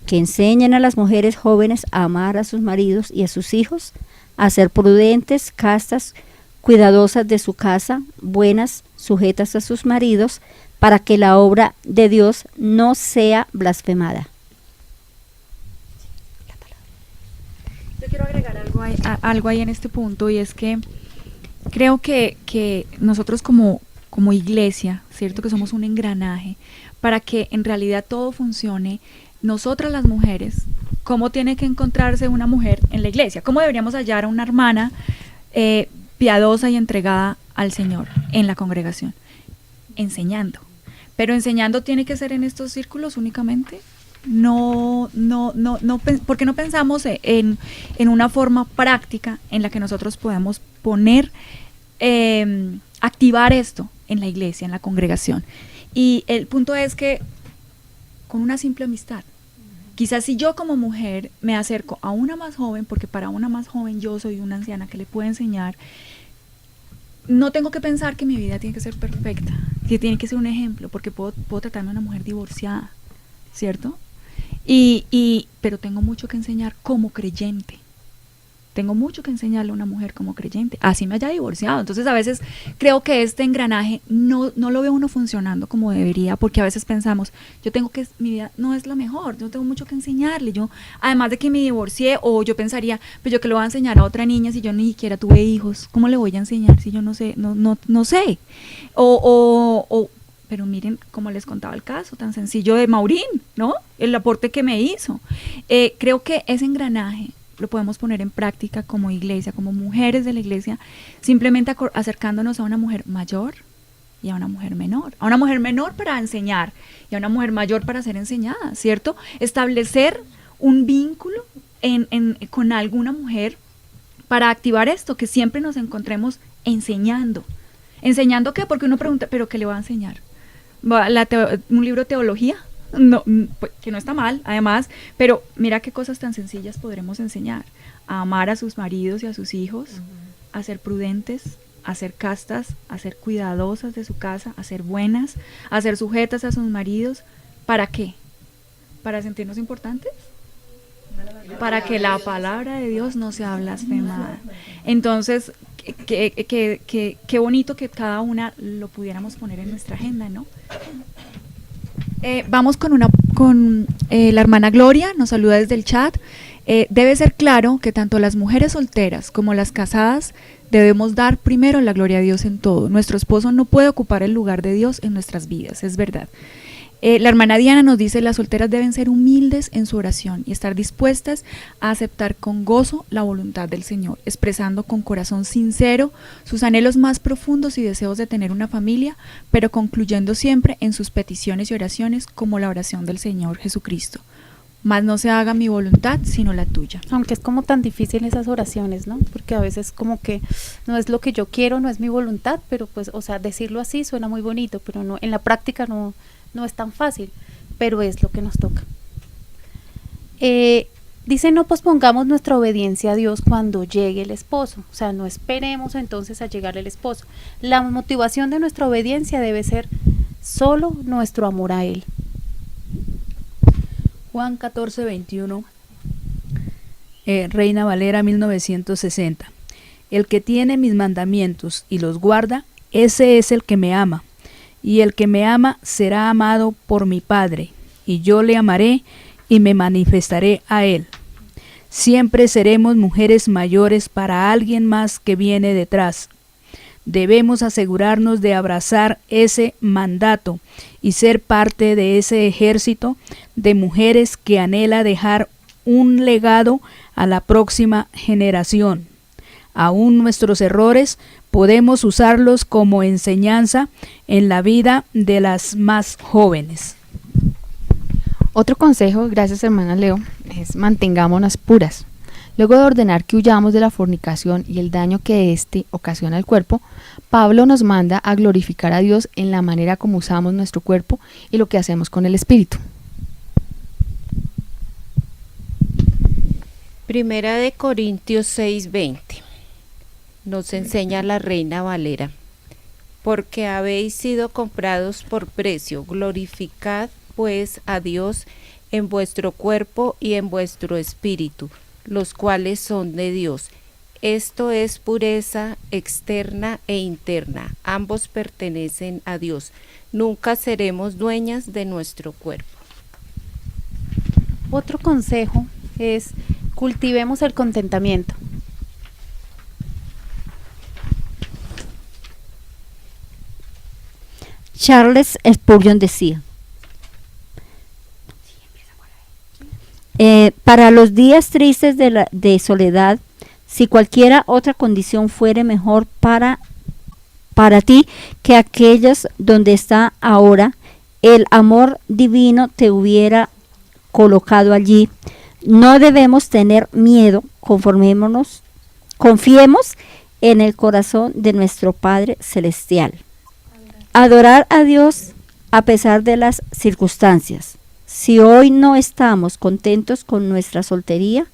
que enseñen a las mujeres jóvenes a amar a sus maridos y a sus hijos, a ser prudentes, castas, cuidadosas de su casa, buenas, sujetas a sus maridos, para que la obra de Dios no sea blasfemada. Yo quiero agregar algo ahí en este punto, y es que creo que nosotros como iglesia, cierto que somos un engranaje, para que en realidad todo funcione, nosotras las mujeres, ¿cómo tiene que encontrarse una mujer en la iglesia? ¿Cómo deberíamos hallar a una hermana piadosa y entregada al Señor en la congregación? Enseñando. Pero enseñando tiene que ser en estos círculos únicamente. No, porque no pensamos en una forma práctica en la que nosotros podemos poner, activar esto en la iglesia, en la congregación. Y el punto es que con una simple amistad, quizás si yo como mujer me acerco a una más joven, porque para una más joven yo soy una anciana que le puede enseñar, no tengo que pensar que mi vida tiene que ser perfecta, que tiene que ser un ejemplo, porque puedo tratarme a una mujer divorciada, ¿cierto? Pero tengo mucho que enseñar como creyente. tengo mucho que enseñarle a una mujer como creyente, así me haya divorciado. Entonces a veces creo que este engranaje no lo ve uno funcionando como debería, porque a veces pensamos, mi vida no es la mejor, yo tengo mucho que enseñarle, yo, además de que me divorcié, o yo pensaría, pues yo que le voy a enseñar a otra niña si yo ni siquiera tuve hijos, ¿cómo le voy a enseñar si yo no sé, no sé? Pero miren, como les contaba el caso tan sencillo de Maurín, ¿no? El aporte que me hizo. Creo que ese engranaje lo podemos poner en práctica como iglesia, como mujeres de la iglesia, simplemente acercándonos a una mujer mayor y a una mujer menor. A una mujer menor para enseñar y a una mujer mayor para ser enseñada, ¿cierto? Establecer un vínculo con alguna mujer para activar esto, que siempre nos encontremos enseñando. ¿Enseñando qué? Porque uno pregunta, ¿pero qué le va a enseñar? ¿Un libro de teología? No, pues, que no está mal, además, pero mira qué cosas tan sencillas podremos enseñar: a amar a sus maridos y a sus hijos, a ser prudentes, a ser castas, a ser cuidadosas de su casa, a ser buenas, a ser sujetas a sus maridos. ¿Para qué? ¿Para sentirnos importantes? Para que la palabra de Dios no sea blasfemada. Entonces, qué bonito que cada una lo pudiéramos poner en nuestra agenda, ¿no? Vamos con la hermana Gloria, nos saluda desde el chat. Debe ser claro que tanto las mujeres solteras como las casadas debemos dar primero la gloria a Dios en todo. Nuestro esposo no puede ocupar el lugar de Dios en nuestras vidas, es verdad. La hermana Diana nos dice: las solteras deben ser humildes en su oración y estar dispuestas a aceptar con gozo la voluntad del Señor, expresando con corazón sincero sus anhelos más profundos y deseos de tener una familia, pero concluyendo siempre en sus peticiones y oraciones como la oración del Señor Jesucristo. Mas no se haga mi voluntad, sino la tuya. Aunque es como tan difícil esas oraciones, ¿no? Porque a veces como que no es lo que yo quiero, no es mi voluntad, pero pues, o sea, decirlo así suena muy bonito, pero no, en la práctica no es tan fácil, pero es lo que nos toca. Dice: no pospongamos nuestra obediencia a Dios cuando llegue el esposo, o sea, no esperemos entonces a llegar el esposo. La motivación de nuestra obediencia debe ser solo nuestro amor a Él. Juan 14, 21, Reina Valera 1960. El que tiene mis mandamientos y los guarda, ese es el que me ama. Y el que me ama será amado por mi Padre, y yo le amaré y me manifestaré a él. Siempre seremos mujeres mayores para alguien más que viene detrás. Debemos asegurarnos de abrazar ese mandato y ser parte de ese ejército de mujeres que anhela dejar un legado a la próxima generación. Aún nuestros errores podemos usarlos como enseñanza en la vida de las más jóvenes. Otro consejo, gracias hermana Leo, es mantengámonos puras. Luego de ordenar que huyamos de la fornicación y el daño que éste ocasiona al cuerpo, Pablo nos manda a glorificar a Dios en la manera como usamos nuestro cuerpo y lo que hacemos con el espíritu. Primera de Corintios 6:20 nos enseña la Reina Valera: porque habéis sido comprados por precio, glorificad pues a Dios en vuestro cuerpo y en vuestro espíritu, los cuales son de Dios. Esto es pureza externa e interna, ambos pertenecen a Dios. Nunca seremos dueñas de nuestro cuerpo. Otro consejo es: cultivemos el contentamiento. Charles Spurgeon decía: para los días tristes de soledad, si cualquiera otra condición fuere mejor para ti que aquellas donde está ahora, el amor divino te hubiera colocado allí. No debemos tener miedo, confiemos en el corazón de nuestro Padre Celestial. Adorar a Dios a pesar de las circunstancias. Si hoy no estamos contentos con nuestra soltería,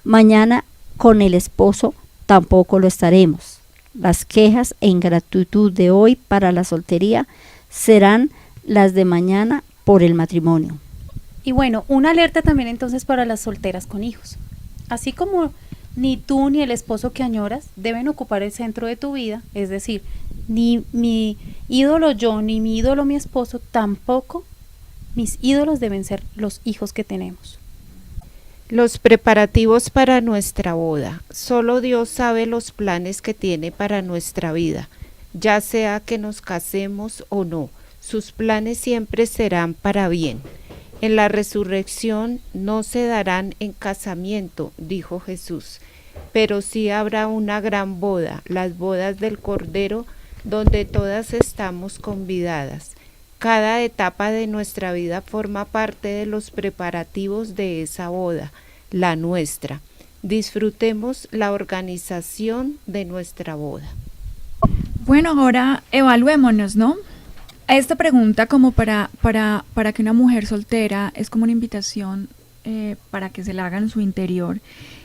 mañana con el esposo tampoco lo estaremos. Las quejas e ingratitud de hoy para la soltería serán las de mañana por el matrimonio. Y bueno, una alerta también entonces para las solteras con hijos. Así como Ni tú ni el esposo que añoras deben ocupar el centro de tu vida, es decir, ni mi ídolo yo, ni mi ídolo mi esposo, tampoco mis ídolos deben ser los hijos que tenemos. Los preparativos para nuestra boda. Solo Dios sabe los planes que tiene para nuestra vida, ya sea que nos casemos o no. Sus planes siempre serán para bien. En la resurrección no se darán en casamiento, dijo Jesús, pero sí habrá una gran boda, las bodas del Cordero, donde todas estamos convidadas. Cada etapa de nuestra vida forma parte de los preparativos de esa boda, la nuestra. Disfrutemos la organización de nuestra boda. Bueno, ahora evaluémonos, ¿no? Esta pregunta como para que una mujer soltera es como una invitación para que se la haga en su interior.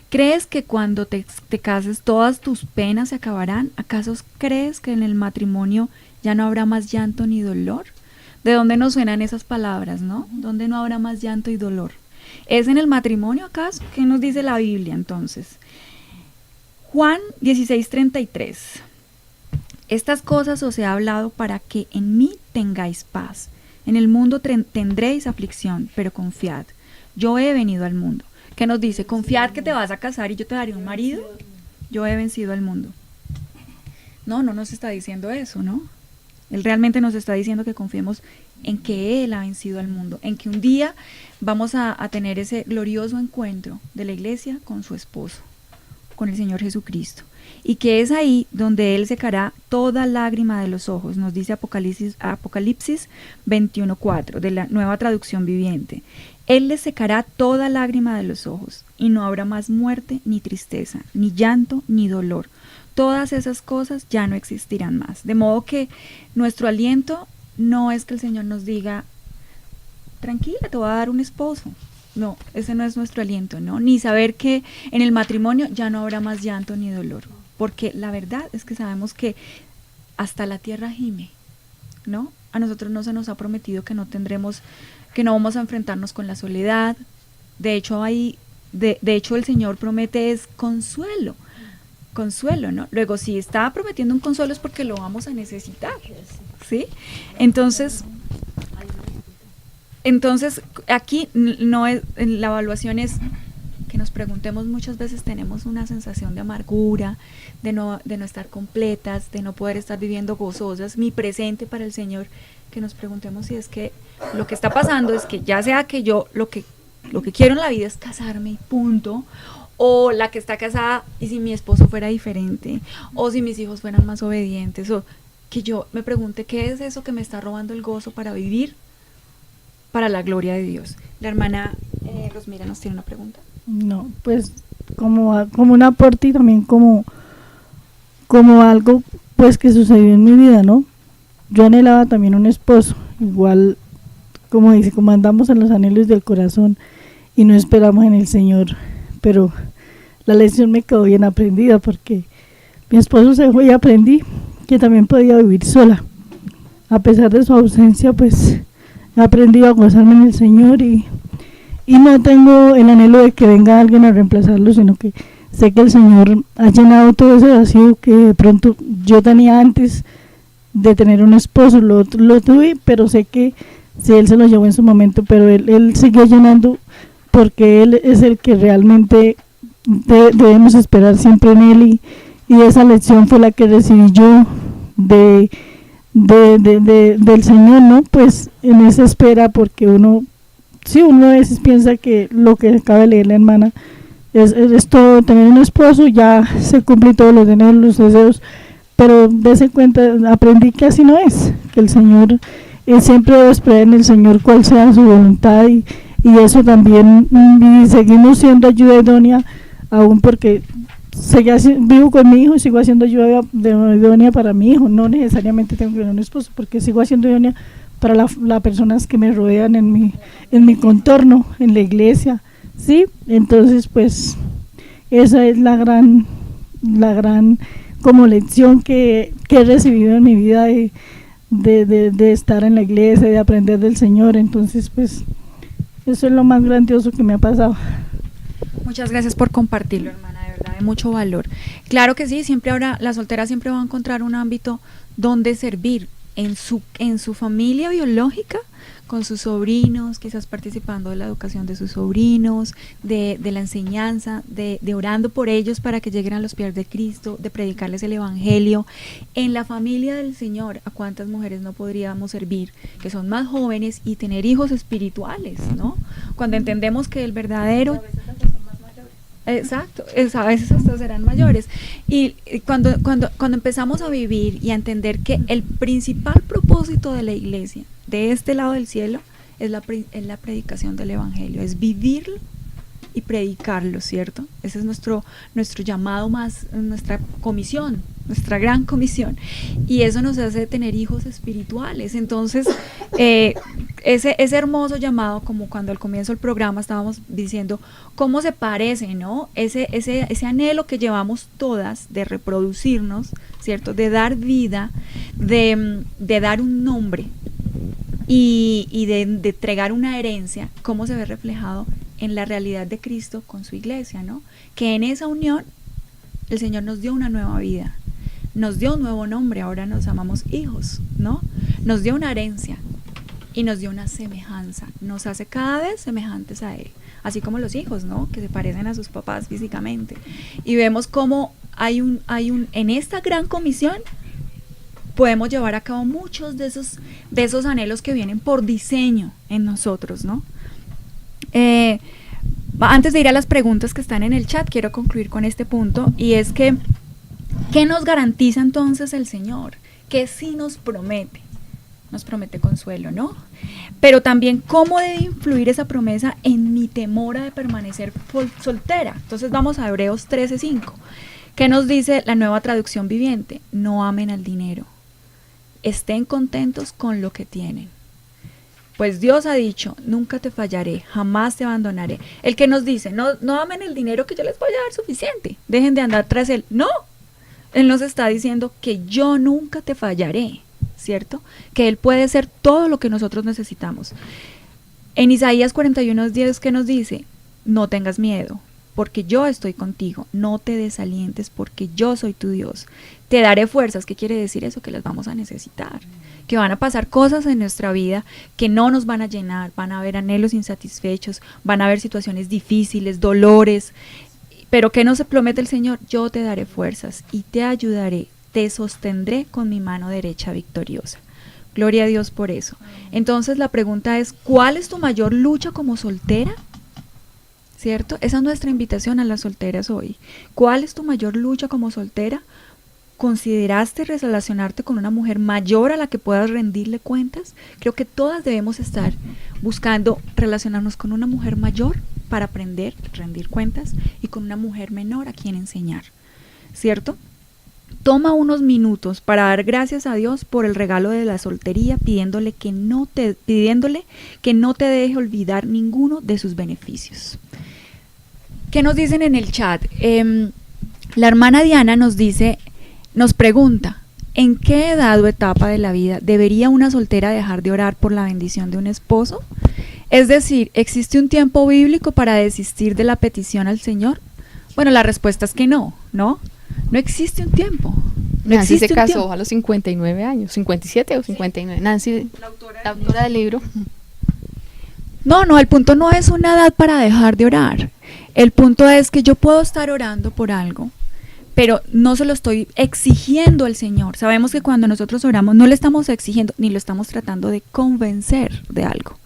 ¿Crees que cuando te cases todas tus penas se acabarán? ¿Acaso crees que en el matrimonio ya no habrá más llanto ni dolor? ¿De dónde nos suenan esas palabras, no? ¿Dónde no habrá más llanto y dolor? ¿Es en el matrimonio acaso? ¿Qué nos dice la Biblia entonces? Juan 16:33. Estas cosas os he hablado para que en mí tengáis paz. En el mundo tendréis aflicción, pero confiad. Yo he venido al mundo. ¿Qué nos dice? Confiad que te vas a casar y yo te daré un marido. Yo he vencido al mundo. No nos está diciendo eso, ¿no? Él realmente nos está diciendo que confiemos en que Él ha vencido al mundo, en que un día vamos a tener ese glorioso encuentro de la iglesia con su esposo, con el Señor Jesucristo, y que es ahí donde Él secará toda lágrima de los ojos, nos dice Apocalipsis 21:4 de la Nueva Traducción Viviente. Él les secará toda lágrima de los ojos, y no habrá más muerte, ni tristeza, ni llanto, ni dolor. Todas esas cosas ya no existirán más. De modo que nuestro aliento no es que el Señor nos diga, tranquila, te voy a dar un esposo. No, ese no es nuestro aliento, ¿no? Ni saber que en el matrimonio ya no habrá más llanto ni dolor. Porque la verdad es que sabemos que hasta la tierra gime, ¿no? A nosotros no se nos ha prometido que no vamos a enfrentarnos con la soledad. De hecho, el Señor promete es consuelo, ¿no? Luego, si está prometiendo un consuelo es porque lo vamos a necesitar, ¿sí? Entonces aquí no es, la evaluación es que nos preguntemos, muchas veces tenemos una sensación de amargura, de no estar completas, de no poder estar viviendo gozosas, mi presente para el Señor, que nos preguntemos si es que lo que está pasando es que ya sea que yo lo que quiero en la vida es casarme y punto, o la que está casada y si mi esposo fuera diferente, o si mis hijos fueran más obedientes, o que yo me pregunte qué es eso que me está robando el gozo para vivir para la gloria de Dios. La hermana Rosmira nos tiene una pregunta. No, pues como un aporte y también como algo pues que sucedió en mi vida, ¿no? Yo anhelaba también un esposo, igual como dice, como andamos en los anhelos del corazón y no esperamos en el Señor, pero la lección me quedó bien aprendida porque mi esposo se fue y aprendí que también podía vivir sola. A pesar de su ausencia, pues he aprendido a gozarme en el Señor y no tengo el anhelo de que venga alguien a reemplazarlo, sino que sé que el Señor ha llenado todo ese vacío que de pronto yo tenía antes de tener un esposo. Lo tuve, pero sé que sí, Él se lo llevó en su momento, pero Él siguió llenando porque Él es el que realmente debemos esperar siempre en Él y esa lección fue la que recibí yo del Señor, ¿no? Pues en esa espera, porque uno a veces piensa que lo que acaba de leer la hermana es todo, tener un esposo, ya se cumplen todos los anhelos, los deseos, pero dése cuenta, aprendí que así no es, que el Señor, siempre debo esperar en el Señor cuál sea su voluntad y eso también, y seguimos siendo ayuda idónea, aún porque vivo con mi hijo y sigo haciendo ayuda idónea para mi hijo, no necesariamente tengo que tener un esposo, porque sigo haciendo idónea para las personas que me rodean en mi contorno, en la iglesia, ¿sí? Entonces, pues, esa es la gran como lección que he recibido en mi vida de estar en la iglesia, de aprender del Señor. Entonces, pues, eso es lo más grandioso que me ha pasado. Muchas gracias por compartirlo, hermana, de verdad de mucho valor. Claro que sí, siempre ahora la soltera siempre va a encontrar un ámbito donde servir en su familia biológica, con sus sobrinos, quizás participando de la educación de sus sobrinos, de la enseñanza, de orando por ellos para que lleguen a los pies de Cristo, de predicarles el Evangelio. En la familia del Señor, ¿a cuántas mujeres no podríamos servir que son más jóvenes y tener hijos espirituales, ¿no? Cuando entendemos que el verdadero... Exacto, a veces hasta serán mayores. Y cuando empezamos a vivir y a entender que el principal propósito de la iglesia, de este lado del cielo, es la predicación del Evangelio, es vivirlo y predicarlo, ¿cierto? Ese es nuestro llamado más, nuestra comisión, nuestra gran comisión. Y eso nos hace tener hijos espirituales. Entonces, ese hermoso llamado, como cuando al comienzo del programa estábamos diciendo, cómo se parece, ¿no? Ese anhelo que llevamos todas de reproducirnos, ¿cierto? De dar vida, de dar un nombre y de entregar una herencia, cómo se ve reflejado en la realidad de Cristo con su iglesia, ¿no? Que en esa unión el Señor nos dio una nueva vida, nos dio un nuevo nombre, ahora nos llamamos hijos, ¿no? Nos dio una herencia y nos dio una semejanza, nos hace cada vez semejantes a Él, así como los hijos, ¿no? Que se parecen a sus papás físicamente. Y vemos cómo en esta gran comisión podemos llevar a cabo muchos de esos anhelos que vienen por diseño en nosotros, ¿no? Antes de ir a las preguntas que están en el chat, quiero concluir con este punto, y es que ¿qué nos garantiza entonces el Señor? ¿Qué sí nos promete? Nos promete consuelo, ¿no? Pero también cómo debe influir esa promesa en mi temor de permanecer soltera. Entonces vamos a Hebreos 13:5. ¿Qué nos dice la Nueva Traducción Viviente? No amen al dinero. Estén contentos con lo que tienen. Pues Dios ha dicho, nunca te fallaré, jamás te abandonaré. El que nos dice, no amen el dinero, que yo les voy a dar suficiente, dejen de andar tras él. No, Él nos está diciendo que yo nunca te fallaré, ¿cierto? Que Él puede ser todo lo que nosotros necesitamos. En Isaías 41:10, ¿qué nos dice? No tengas miedo, porque yo estoy contigo, no te desalientes, porque yo soy tu Dios. Te daré fuerzas. ¿Qué quiere decir eso? Que las vamos a necesitar, que van a pasar cosas en nuestra vida que no nos van a llenar, van a haber anhelos insatisfechos, van a haber situaciones difíciles, dolores, pero ¿qué nos promete el Señor? Yo te daré fuerzas y te ayudaré, te sostendré con mi mano derecha victoriosa. Gloria a Dios por eso. Entonces la pregunta es, ¿cuál es tu mayor lucha como soltera? ¿Cierto? Esa es nuestra invitación a las solteras hoy. ¿Cuál es tu mayor lucha como soltera? ¿Consideraste relacionarte con una mujer mayor a la que puedas rendirle cuentas? Creo que todas debemos estar buscando relacionarnos con una mujer mayor para aprender, rendir cuentas, y con una mujer menor a quien enseñar, ¿cierto? Toma unos minutos para dar gracias a Dios por el regalo de la soltería, pidiéndole que no te deje olvidar ninguno de sus beneficios. ¿Qué nos dicen en el chat? La hermana Diana nos pregunta, ¿en qué edad o etapa de la vida debería una soltera dejar de orar por la bendición de un esposo? Es decir, ¿existe un tiempo bíblico para desistir de la petición al Señor? Bueno, la respuesta es que no existe un tiempo. Nancy se casó a los 59 años, 57 o 59. Nancy, la autora del libro. No, el punto no es una edad para dejar de orar. El punto es que yo puedo estar orando por algo, pero no se lo estoy exigiendo al Señor. Sabemos que cuando nosotros oramos no le estamos exigiendo, ni lo estamos tratando de convencer de algo.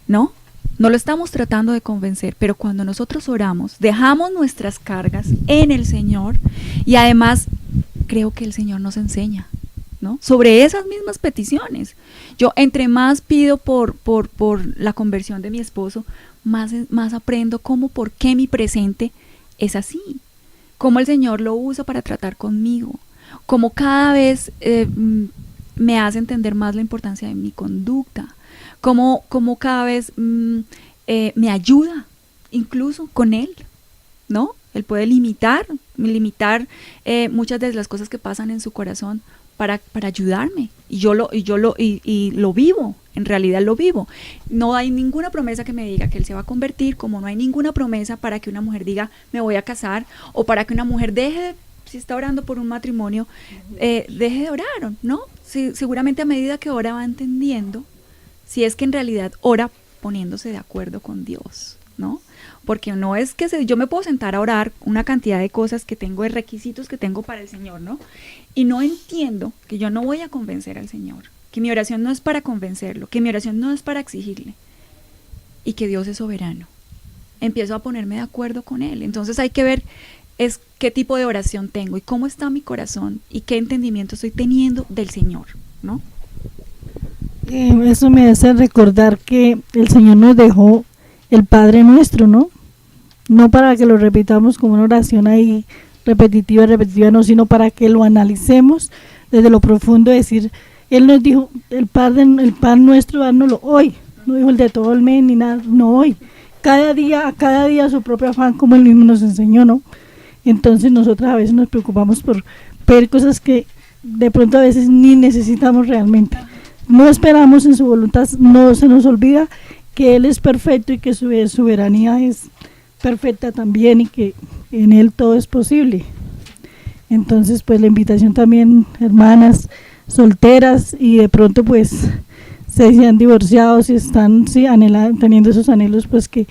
No lo estamos tratando de convencer, pero cuando nosotros oramos, dejamos nuestras cargas en el Señor, y además creo que el Señor nos enseña, ¿no? Sobre esas mismas peticiones. Yo entre más pido por la conversión de mi esposo, más aprendo por qué mi presente es así, cómo el Señor lo usa para tratar conmigo, cómo cada vez me hace entender más la importancia de mi conducta, cómo cada vez me ayuda, incluso con Él, ¿no? Él puede limitar muchas de las cosas que pasan en su corazón para ayudarme. Y lo vivo, en realidad lo vivo. No hay ninguna promesa que me diga que él se va a convertir, como no hay ninguna promesa para que una mujer diga me voy a casar, o para que una mujer si está orando por un matrimonio, deje de orar, ¿no? Seguramente a medida que ora va entendiendo si es que en realidad ora poniéndose de acuerdo con Dios, ¿no? Porque no es que yo me puedo sentar a orar una cantidad de cosas que tengo, de requisitos que tengo para el Señor, ¿no? Y no entiendo que yo no voy a convencer al Señor, que mi oración no es para convencerlo, que mi oración no es para exigirle, y que Dios es soberano. Empiezo a ponerme de acuerdo con Él. Entonces hay que ver qué tipo de oración tengo y cómo está mi corazón y qué entendimiento estoy teniendo del Señor, ¿no? Eso me hace recordar que el Señor nos dejó el Padre Nuestro, ¿no? No para que lo repitamos como una oración ahí repetitiva, no, sino para que lo analicemos desde lo profundo, decir, Él nos dijo, el pan nuestro, dárnoslo hoy, no dijo el de todo el mes ni nada, no hoy, cada día su propio afán, como Él mismo nos enseñó, ¿no? Entonces nosotros a veces nos preocupamos por ver cosas que de pronto a veces ni necesitamos realmente. No esperamos en su voluntad, no se nos olvida que Él es perfecto y que su soberanía es perfecta también y que en Él todo es posible. Entonces pues la invitación también, hermanas solteras y de pronto pues se han divorciado, si están teniendo esos anhelos, pues que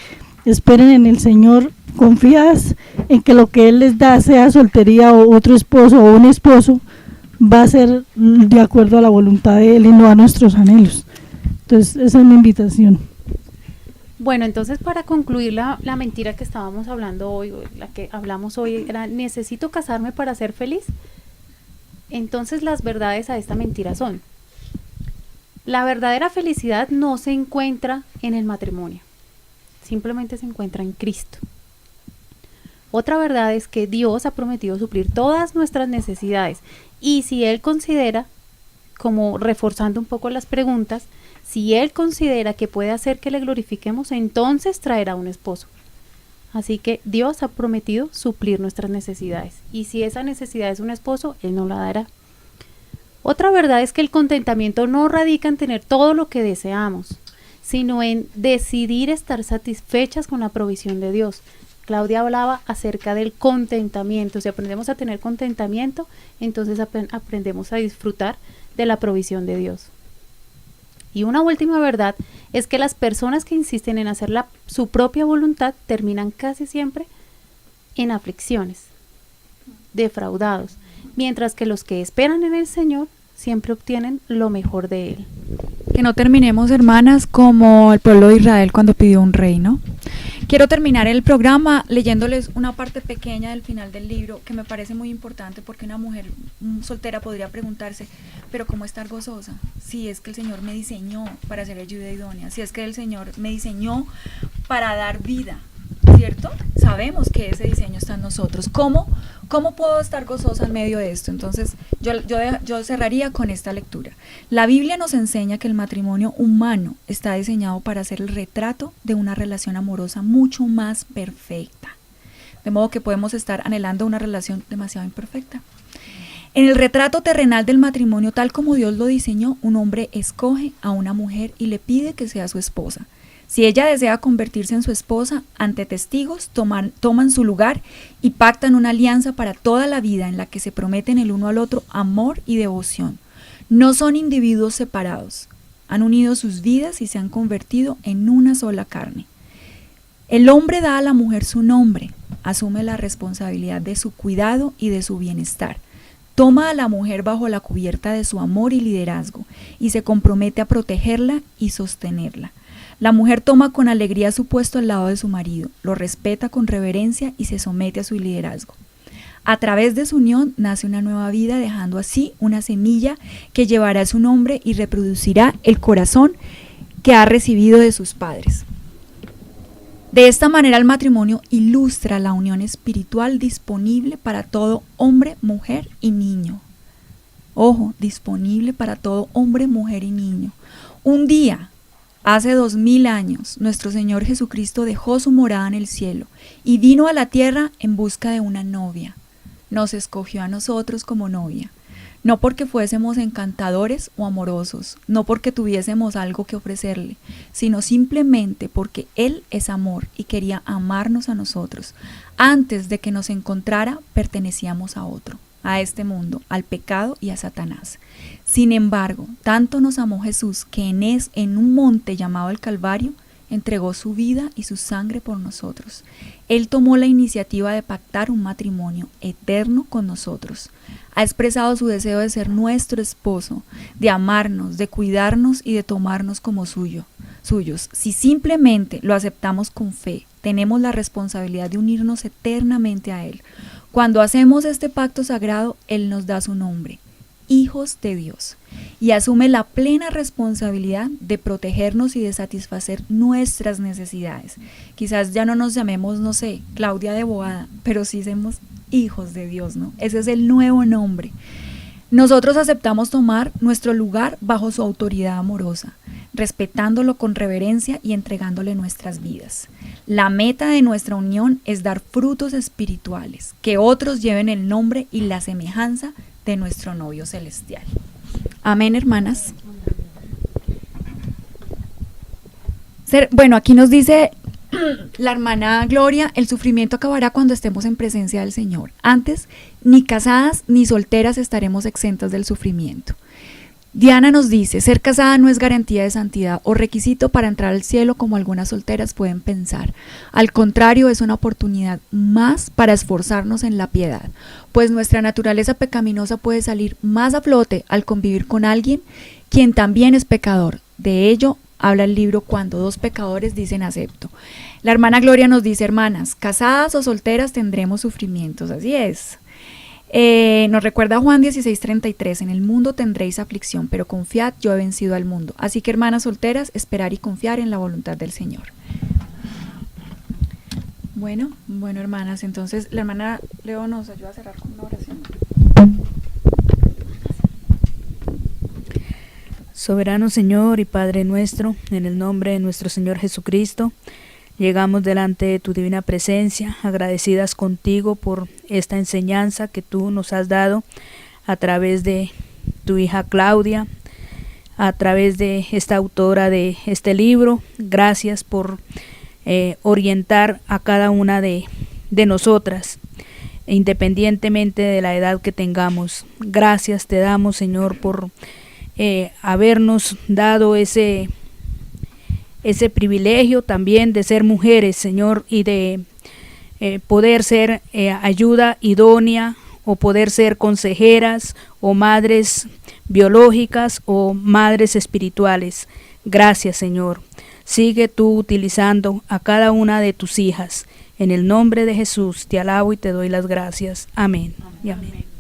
esperen en el Señor, confiadas en que lo que Él les da, sea soltería o otro esposo o un esposo, va a ser de acuerdo a la voluntad de Él y no a nuestros anhelos. Entonces esa es mi invitación. Bueno, entonces para concluir la mentira que estábamos hablando hoy, o la que hablamos hoy, era necesito casarme para ser feliz. Entonces las verdades a esta mentira son: la verdadera felicidad no se encuentra en el matrimonio, simplemente se encuentra en Cristo. Otra verdad es que Dios ha prometido suplir todas nuestras necesidades, y si Él considera, como reforzando un poco las preguntas, si Él considera que puede hacer que le glorifiquemos, entonces traerá un esposo. Así que Dios ha prometido suplir nuestras necesidades, y si esa necesidad es un esposo, Él nos la dará. Otra verdad es que el contentamiento no radica en tener todo lo que deseamos, sino en decidir estar satisfechas con la provisión de Dios. Claudia hablaba acerca del contentamiento. Si aprendemos a tener contentamiento, entonces aprendemos a disfrutar de la provisión de Dios. Y una última verdad es que las personas que insisten en hacer su propia voluntad terminan casi siempre en aflicciones, defraudados, mientras que los que esperan en el Señor siempre obtienen lo mejor de Él. Que no terminemos, hermanas, como el pueblo de Israel cuando pidió un rey, ¿no? Quiero terminar el programa leyéndoles una parte pequeña del final del libro que me parece muy importante, porque una mujer soltera podría preguntarse, pero ¿cómo estar gozosa? Si es que el Señor me diseñó para ser ayuda idónea, si es que el Señor me diseñó para dar vida, ¿cierto? Sabemos que ese diseño está en nosotros. ¿Cómo puedo estar gozosa en medio de esto? Entonces, yo cerraría con esta lectura. La Biblia nos enseña que el matrimonio humano está diseñado para ser el retrato de una relación amorosa mucho más perfecta. De modo que podemos estar anhelando una relación demasiado imperfecta. En el retrato terrenal del matrimonio, tal como Dios lo diseñó, un hombre escoge a una mujer y le pide que sea su esposa. Si ella desea convertirse en su esposa, ante testigos toman su lugar y pactan una alianza para toda la vida en la que se prometen el uno al otro amor y devoción. No son individuos separados, han unido sus vidas y se han convertido en una sola carne. El hombre da a la mujer su nombre, asume la responsabilidad de su cuidado y de su bienestar. Toma a la mujer bajo la cubierta de su amor y liderazgo y se compromete a protegerla y sostenerla. La mujer toma con alegría su puesto al lado de su marido, lo respeta con reverencia y se somete a su liderazgo. A través de su unión nace una nueva vida, dejando así una semilla que llevará su nombre y reproducirá el corazón que ha recibido de sus padres. De esta manera el matrimonio ilustra la unión espiritual disponible para todo hombre, mujer y niño. Ojo, disponible para todo hombre, mujer y niño. Un día, hace 2000 años, nuestro Señor Jesucristo dejó su morada en el cielo y vino a la tierra en busca de una novia. Nos escogió a nosotros como novia. no porque fuésemos encantadores o amorosos, no porque tuviésemos algo que ofrecerle, sino simplemente porque Él es amor y quería amarnos a nosotros. Antes de que nos encontrara, pertenecíamos a otro, a este mundo, al pecado y a Satanás. Sin embargo, tanto nos amó Jesús que en un monte llamado el Calvario, entregó su vida y su sangre por nosotros. Él tomó la iniciativa de pactar un matrimonio eterno con nosotros. Ha expresado su deseo de ser nuestro esposo, de amarnos, de cuidarnos y de tomarnos como suyos. Si simplemente lo aceptamos con fe, tenemos la responsabilidad de unirnos eternamente a Él. Cuando hacemos este pacto sagrado, Él nos da su nombre, hijos de Dios, y asume la plena responsabilidad de protegernos y de satisfacer nuestras necesidades. Quizás ya no nos llamemos, no sé, Claudia de Boada, pero sí somos hijos de Dios, ¿no? Ese es el nuevo nombre. Nosotros aceptamos tomar nuestro lugar bajo su autoridad amorosa, respetándolo con reverencia y entregándole nuestras vidas. La meta de nuestra unión es dar frutos espirituales, que otros lleven el nombre y la semejanza de nuestro novio celestial. Amén, hermanas. Bueno, aquí nos dice la hermana Gloria, el sufrimiento acabará cuando estemos en presencia del Señor. Antes, ni casadas ni solteras estaremos exentas del sufrimiento. Diana nos dice, ser casada no es garantía de santidad o requisito para entrar al cielo como algunas solteras pueden pensar. Al contrario, es una oportunidad más para esforzarnos en la piedad, pues nuestra naturaleza pecaminosa puede salir más a flote al convivir con alguien quien también es pecador. De ello habla el libro Cuando dos pecadores dicen acepto. La hermana Gloria nos dice, hermanas, casadas o solteras tendremos sufrimientos, así es. Nos recuerda Juan 16:33, en el mundo tendréis aflicción, pero confiad, yo he vencido al mundo. Así que, hermanas solteras, esperar y confiar en la voluntad del Señor. Bueno, hermanas, entonces la hermana Leo nos ayuda a cerrar con una oración. Soberano Señor y Padre nuestro, en el nombre de nuestro Señor Jesucristo, llegamos delante de tu divina presencia, agradecidas contigo por esta enseñanza que tú nos has dado a través de tu hija Claudia, a través de esta autora de este libro. Gracias por orientar a cada una de nosotras, independientemente de la edad que tengamos. Gracias te damos, Señor, por habernos dado ese privilegio también de ser mujeres, Señor, y de poder ser ayuda idónea, o poder ser consejeras o madres biológicas o madres espirituales. Gracias, Señor. Sigue tú utilizando a cada una de tus hijas. En el nombre de Jesús te alabo y te doy las gracias. Amén. Y amén.